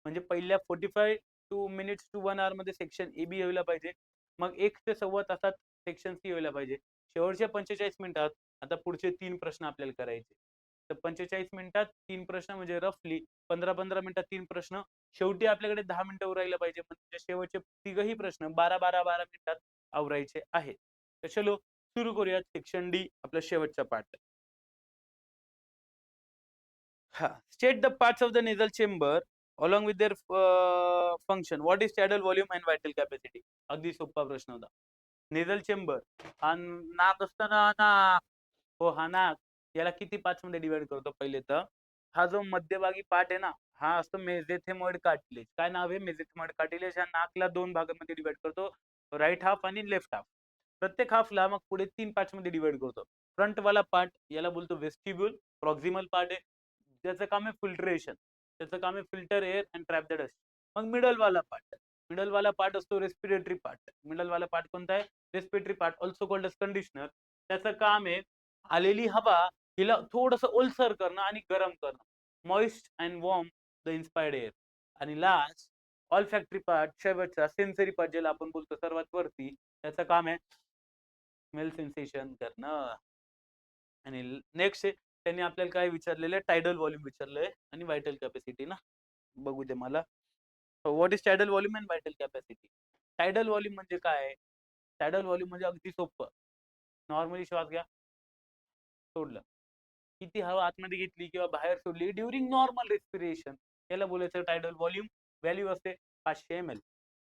म्हणजे पहिल्या 45 टू मिनिट्स टू 1 hour मध्ये सेक्शन ए बी यायला पाहिजे, मग 1 ते 1.25 तासात सेक्शन सी यायला पाहिजे. शेवटच्या 45 मिनिटात आता पुढचे 3 प्रश्न आपल्याला करायचे. तर 45 मिनिटात 3 प्रश्न म्हणजे रफली 15-15 मिनिटात 3 प्रश्न. शेवटी आपल्याकडे 10 मिनिटं उरायला पाहिजे, म्हणजे शेवटचे तिघही प्रश्न 12-12 मिनिटात आवरायचे आहेत. तर चलो सुरू करूयात सेक्शन डी, आपला शेवटचा पार्ट. हा, state the parts of the nasal chamber along with their function. What is tidal volume and vital capacity. अगदी सोपा प्रश्न होता. नेझल चेंबर हा नाक असताना नाक, हो हा नाक, याला किती पार्ट्स मध्ये डिवाइड करतो? पहिले तर हा जो मध्यभागी पार्ट आहे ना, हा असतो मेसेंथेमॉइड कार्टिलेज. काय नाव आहे? मेसेंथेमॉइड कार्टिलेज. हा नाकला 2 भागांमध्ये डिवाइड करतो, राईट हाफ आणि लेफ्ट हाफ. प्रत्येक हाफला मग पुढे 3 पार्ट्स मध्ये डिवाइड करतो. फ्रंट वाला पार्ट याला बोलतो वेस्टिब्युल, प्रॉक्सिमल पार्ट आहे, त्याचं काम आहे फिल्ट्रेशन, त्याचं काम आहे filter air and trap the dust. मग मिडल वाला पार्ट असतो रेस्पिरेटरी पार्ट. मिडल वाला पार्ट कोणता आहे? Respiratory part, also called as conditioner. त्याचं काम आहे आलेली हवा हिला थोडस ओलसर करणं आणि गरम करणं, moist and warm the inspired air. आणि लास्ट ऑल फॅक्टरी पार्ट, शेवटचा सेन्सरी पार्ट, ज्याला आपण बोलतो सर्वात वरती, त्याचं काम आहे स्मेल सेन्सेशन करणं. आणि नेक्स्ट त्यांनी आपल्याला काय विचारलेलं आहे? टायडल व्हॉल्यूम विचारलंय आणि व्हायटल कॅपॅसिटी ना, बघू दे मला. What is tidal volume and vital capacity. Tidal volume म्हणजे काय? टायडल व्हॉल्यूम म्हणजे अगदी सोपं, नॉर्मली श्वास घ्या, सोडलं, किती हवा आतमध्ये घेतली किंवा बाहेर सोडली ड्युरिंग नॉर्मल रेस्पिरेशन, याला बोलायचं टायडल व्हॉल्यूम. व्हॅल्यू असते 500 ml.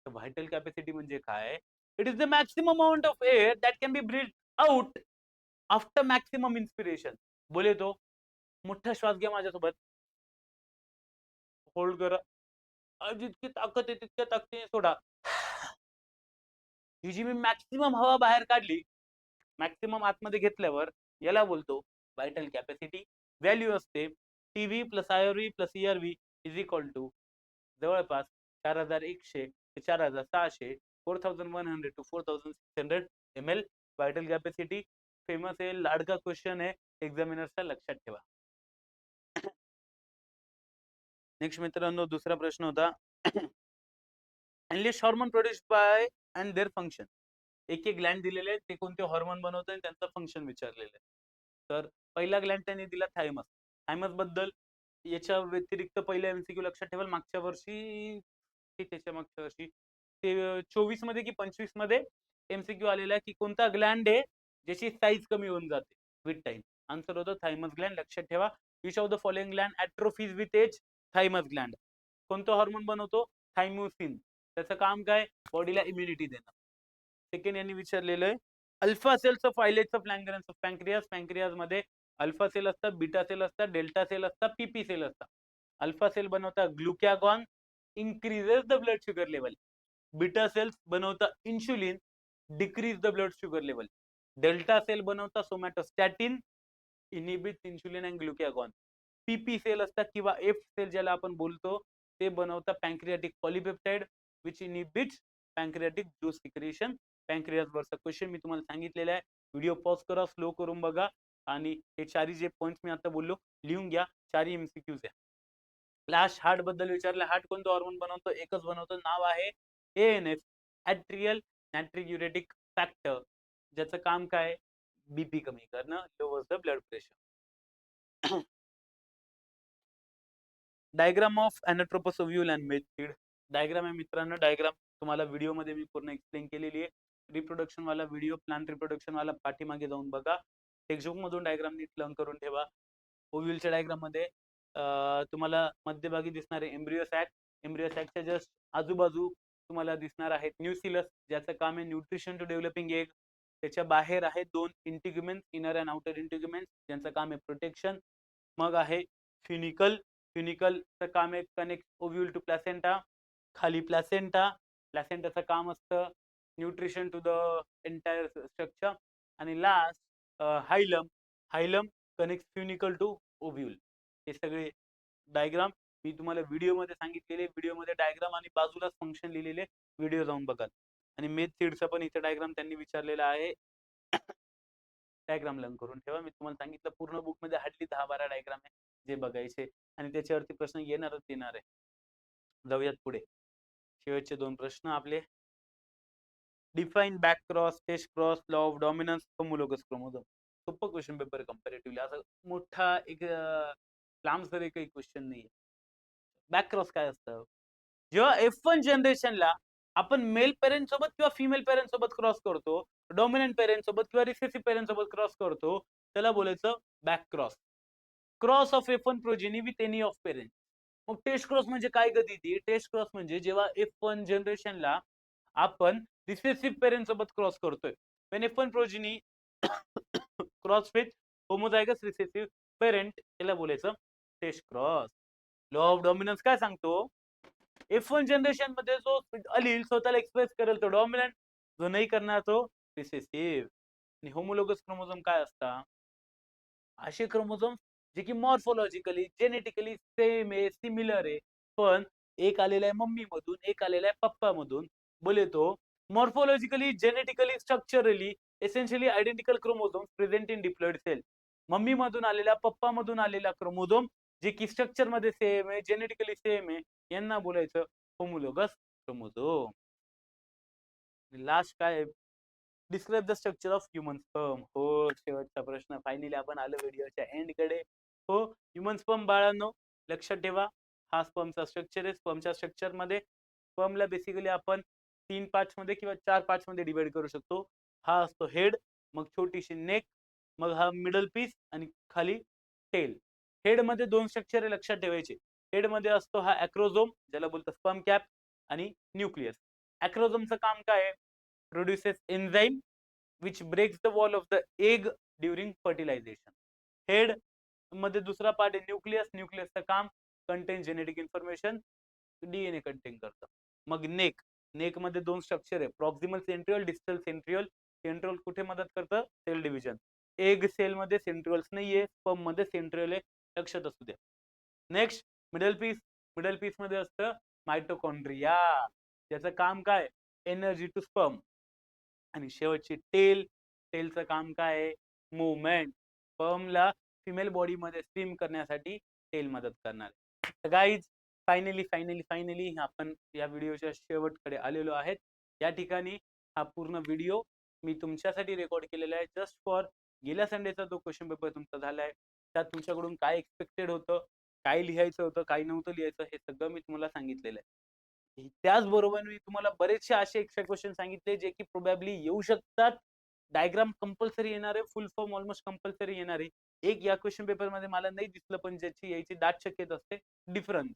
तर व्हायटल कॅपॅसिटी म्हणजे काय? It is the maximum amount of air that can be breathe out after maximum inspiration. बोले तो, मोठा श्वास घ्या माझ्यासोबत, होल्ड करा, जितकी ताकद आहे तितक्या ताकदीने सोडा. ही जी मी मॅक्सिमम हवा बाहेर काढली, मॅक्सिमम आतमध्ये घेतल्यावर, याला बोलतो व्हायटल कॅपॅसिटी. व्हॅल्यू असते TV plus IRV plus ERV is equal to जवळपास 4100 ते 4600, 4100 to 4600 ml vital capacity. Famous आहे, लाडका क्वेश्चन आहे एक्झामिनर्सचा, लक्षात ठेवा. नेक्स्ट मित्रांनो, दुसरा प्रश्न होता, enlist hormone produce by and their function. एक ग्लँड दिलेले आहेत, ते कोणते हॉर्मोन बनवतात आणि त्यांचं फंक्शन विचारलेलं आहे. तर पहिला ग्लँड त्यांनी दिला थायमस. थायमस बद्दल याच्या व्यतिरिक्त पहिल्या एमसीक्यू लक्षात ठेवाल, मागच्या वर्षी की त्याच्या मागच्या वर्षी ते 24 मध्ये की 25 मध्ये एमसीक्यू आलेला आहे की कोणता ग्लँड आहे ज्याची साईज कमी होऊन जाते विथ टाइम. आन्सर होतं थायमस ग्लँड. लक्षात ठेवा. Which of the following gland atrophies with age? Thymus gland. कोणतं हॉर्मोन बनवतो? थायमोसिन. त्याचं काम काय? बॉडीला इम्युनिटी देणं. सेकंड यांनी विचारलेलं आहे alpha cells of islets of Langerhans of pancreas. Pancreas मध्ये अल्फा सेल असतात, बीटा सेल असतात, डेल्टा सेल असतात, पीपी सेल असतात. अल्फा सेल बनवतात glucagon, increases the blood sugar level. Beta cells बनवता insulin, decrease the blood sugar level. Delta cell बनवता somatostatin, inhibit insulin and glucagon. PP cell असतात किंवा F cell ज्याला आपण बोलतो ते बनवता pancreatic polypeptide which inhibits pancreatic juice secretion. पॅन्क्रियास वरचा क्वेश्चन मी तुम्हाला सांगितलेला आहे. व्हिडिओ पॉज करा, स्लो करून बघा आणि हे चारही जे पॉइंट्स मी आता बोललो लिहून घ्या. चारही एमसीक्यूज आहे. लास्ट हार्ट बद्दल विचारलं. हार्ट कोणतं हॉर्मोन बनवतो? एकच बनवतो, नाव आहे एएनएफ, ॲट्रियल नायट्रिक फॅक्टर, ज्याचं काम काय? बीपी कमी करणं, lowers the blood pressure. Diagram of anatropous ovule and method. Diagram आहे मित्रांनो. डायग्राम तुम्हाला व्हिडिओमध्ये मी पूर्ण एक्सप्लेन केलेली आहे. रिप्रोडक्शन वाला व्हिडिओ, प्लॅन रिप्रोडक्शन वाला पाठीमागे जाऊन बघा. टेक्स्टबुक मधून डायग्राम नीट लर्न करून ठेवा. ओव्ह्यूलच्या डायग्राम मध्ये तुम्हाला मध्यभागी दिसणारे एम्ब्रियो सॅक, एम्ब्रियो सॅकच्या जस्ट आजूबाजू तुम्हाला दिसणार आहेत न्यूसिलस, ज्याचं काम आहे न्यूट्रिशन टू डेव्हलपिंग एग. त्याच्या बाहेर आहेत दोन integument, inner and outer integument, ज्यांचं काम आहे प्रोटेक्शन. मग आहे फ्युनिकल, फ्युनिकलचं काम आहे कनेक्ट ओव्ह्यूल टू प्लॅसेंटा. खाली प्लॅसेंटा, प्लॅसेंटाचं काम असतं nutrition to the entire structure. आणि last hilum, hilum connect funicle to ovule. हे सगळे डायग्राम मी तुम्हाला व्हिडिओमध्ये सांगितलेले. व्हिडिओमध्ये डायग्राम आणि बाजूलाच फंक्शन लिहिलेले, व्हिडिओ जाऊन बघा. आणि मेथ सीडचा पण इथे डायग्राम त्यांनी विचारलेला आहे. डायग्राम लर्न करून ठेवा. मी तुम्हाला सांगितलं पूर्ण बुक मध्ये हार्डली 10-12 डायग्राम आहे जे बघायचे आणि त्याच्यावरती प्रश्न येणारच येणार आहे. जाऊयात पुढे. शेवटचे 2 प्रश्न आपले. Define back cross, test cross, law of dominance, homologous chromosome. सोपं क्वेश्चन पेपर कंपॅरेटिव्हली, असं मोठा एक लांबसर काही क्वेश्चन नाही. बॅक क्रॉस काय असतं? जेव्हा F1 जनरेशनला आपण मेल पेरेंट सोबत किंवा फिमेल पेरेंट सोबत क्रॉस करतो, डॉमिनंट पेरेंट सोबत किंवा रिसेसिव्ह पेरेंट सोबत क्रॉस करतो, त्याला बोलायचं back cross. Cross of F1 progeny with any of parent. मग टेस्ट क्रॉस म्हणजे काय गती ती? टेस्ट क्रॉस म्हणजे जेव्हा F1 जनरेशनला आपण रिसेसिव्ह पेरेंट सोबत क्रॉस करतोय, when F1 progeny cross with homozygous recessive parent, त्याला बोलायचं test cross. Law of dominance काय सांगतो? F1 जनरेशन मध्ये जो अलील स्वतःला एक्सप्रेस करेल तो डॉमिनंट, जो नाही करणार तो रिसेसिव्ह. आणि होमोलोगस क्रोमोझोम काय असतात? असे क्रोमोझोम जे की मॉर्फोलॉजिकली जेनेटिकली सेम आहे, सिमिलर आहे, पण एक आलेला आहे मम्मी मधून, एक आलेला आहे पप्पा मधून. बोले तो morphologically genetically structurally essentially identical chromosome present in diploid cell. मम्मी मधून आलेला, पप्पा मधून आलेला क्रोमोझोम जे की स्ट्रक्चर मध्ये सेम आहे, जेनेटिकली सेम आहे, यांना बोलायचं होमोलोगस क्रोमोझोम. लास्ट काय? Describe the structure of human sperm. हो, शेवटचा प्रश्न. फायनली आपण आलो व्हिडिओच्या एंड कडे. हो, ह्युमन स्पर्म बाळांनो लक्षात ठेवा. हा स्पर्मचा स्ट्रक्चर आहे. स्पर्मच्या स्ट्रक्चर मध्ये स्पर्मला बेसिकली आपण 3 पार्ट्स मध्ये किंवा 4 पार्ट्स मध्ये डिवाइड करू शकतो. हा असतो हेड, मग छोटीशी नेक, मग हा मिडल पीस आणि खाली टेल. हेड मध्ये 2 स्ट्रक्चर आहे, लक्षात ठेवायचे. हेड मध्ये असतो हा ॲक्रोझोम, ज्याला बोलतो स्पर्म कॅप, आणि न्यूक्लियस. ॲक्रोझोमचं काम काय आहे? Produces enzyme which breaks the wall of the egg during fertilization. Head मध्ये दुसरा पार्ट आहे न्यूक्लियस. न्यूक्लियसचं काम contain genetic information, DNA contain करतं. मग नेक, नेक मध्ये 2 स्ट्रक्चर आहे, proximal centriole, distal centriole. Centriole कुठे मदत करतं? Cell division. एग सेल मध्ये सेंट्रिओल्स नाहीये, स्पर्म मध्ये सेंट्रिओल आहे, लक्षात असू द्या. Next middle piece, middle piece मध्ये असतं मायटोकॉन्ड्रिया, त्याचं काम काय? Energy to sperm. आणि शेवटची टेल, टेलचं काम काय आहे? मूवमेंट. स्पर्मला फिमेल बॉडी मध्ये स्विम करण्यासाठी टेल मदत करणार. तर गाईज फायनली आपण या व्हिडिओच्या शेवटकडे आलेलो आहेत. या ठिकाणी हा पूर्ण व्हिडिओ मी तुमच्यासाठी रेकॉर्ड केलेला आहे, जस्ट फॉर गेल्या संडेचा जो क्वेश्चन पेपर तुमचा झालाय त्यात तुमच्याकडून काय एक्सपेक्टेड होतं, काय लिहायचं होतं, काय नव्हतं लिहायचं हे सगळं मी तुम्हाला सांगितलेलं आहे. त्याचबरोबर मी तुम्हाला बरेचसे असे एक्स्ट्रा क्वेश्चन सांगितले जे की प्रोबॅबली येऊ शकतात. डायग्राम कंपल्सरी येणार आहे, फुल फॉर्म ऑलमोस्ट कंपल्सरी येणार आहे. एक या क्वेश्चन पेपरमध्ये मला नाही दिसलं, पण ज्याची यायची दाट शक्यता असते डिफरन्स.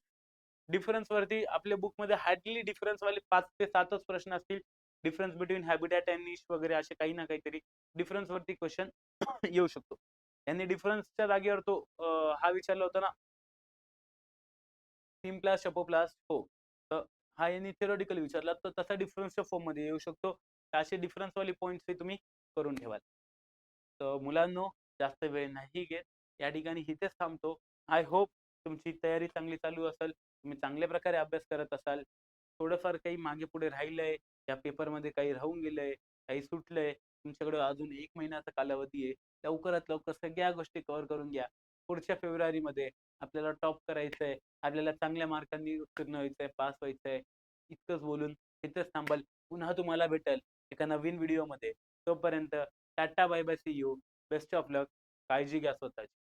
डिफरन्स वरती आपल्या बुकमध्ये हार्डली डिफरन्स वाले 5 ते 7च प्रश्न असतील. डिफरन्स बिटवीन हॅबिटॅट अँड निश वगैरे असे काही ना काहीतरी डिफरन्स वरती क्वेश्चन येऊ शकतो. यांनी डिफरन्सच्या जागेवर तो हा विचारला होता ना, सिम्प्लास शपोप्लास हो. तर हा यांनी थिअरॉटिकली विचारला, तर तसा डिफरन्सच्या फॉर्ममध्ये येऊ शकतो. तर असे डिफरन्स वाले पॉइंट्स हे तुम्ही करून ठेवाल. तर मुलांनो, जास्त वेळ नाही घेत. या ठिकाणी इथेच थांबतो. आय होप तुमची तयारी चांगली चालू असेल. तुम्ही चांगल्या प्रकारे अभ्यास करत असाल. थोडंफार काही मागे पुढे राहिलंय, या पेपरमध्ये काही राहून गेलंय, काही सुटलंय. तुमच्याकडे अजून 1 महिन्याचा कालावधी आहे. लवकरात लवकर सगळ्या गोष्टी कव्हर करून घ्या. पुढच्या फेब्रुवारीमध्ये आपल्याला टॉप करायचंय. आपल्याला चांगल्या मार्कांनी उत्तीर्ण व्हायचंय, पास व्हायचंय. इतकंच बोलून इथेच थांबाल. पुन्हा तुम्हाला भेटेल एका नवीन व्हिडिओमध्ये. तोपर्यंत tata bye bye see you. Best of luck. काळजी घ्या स्वतःची.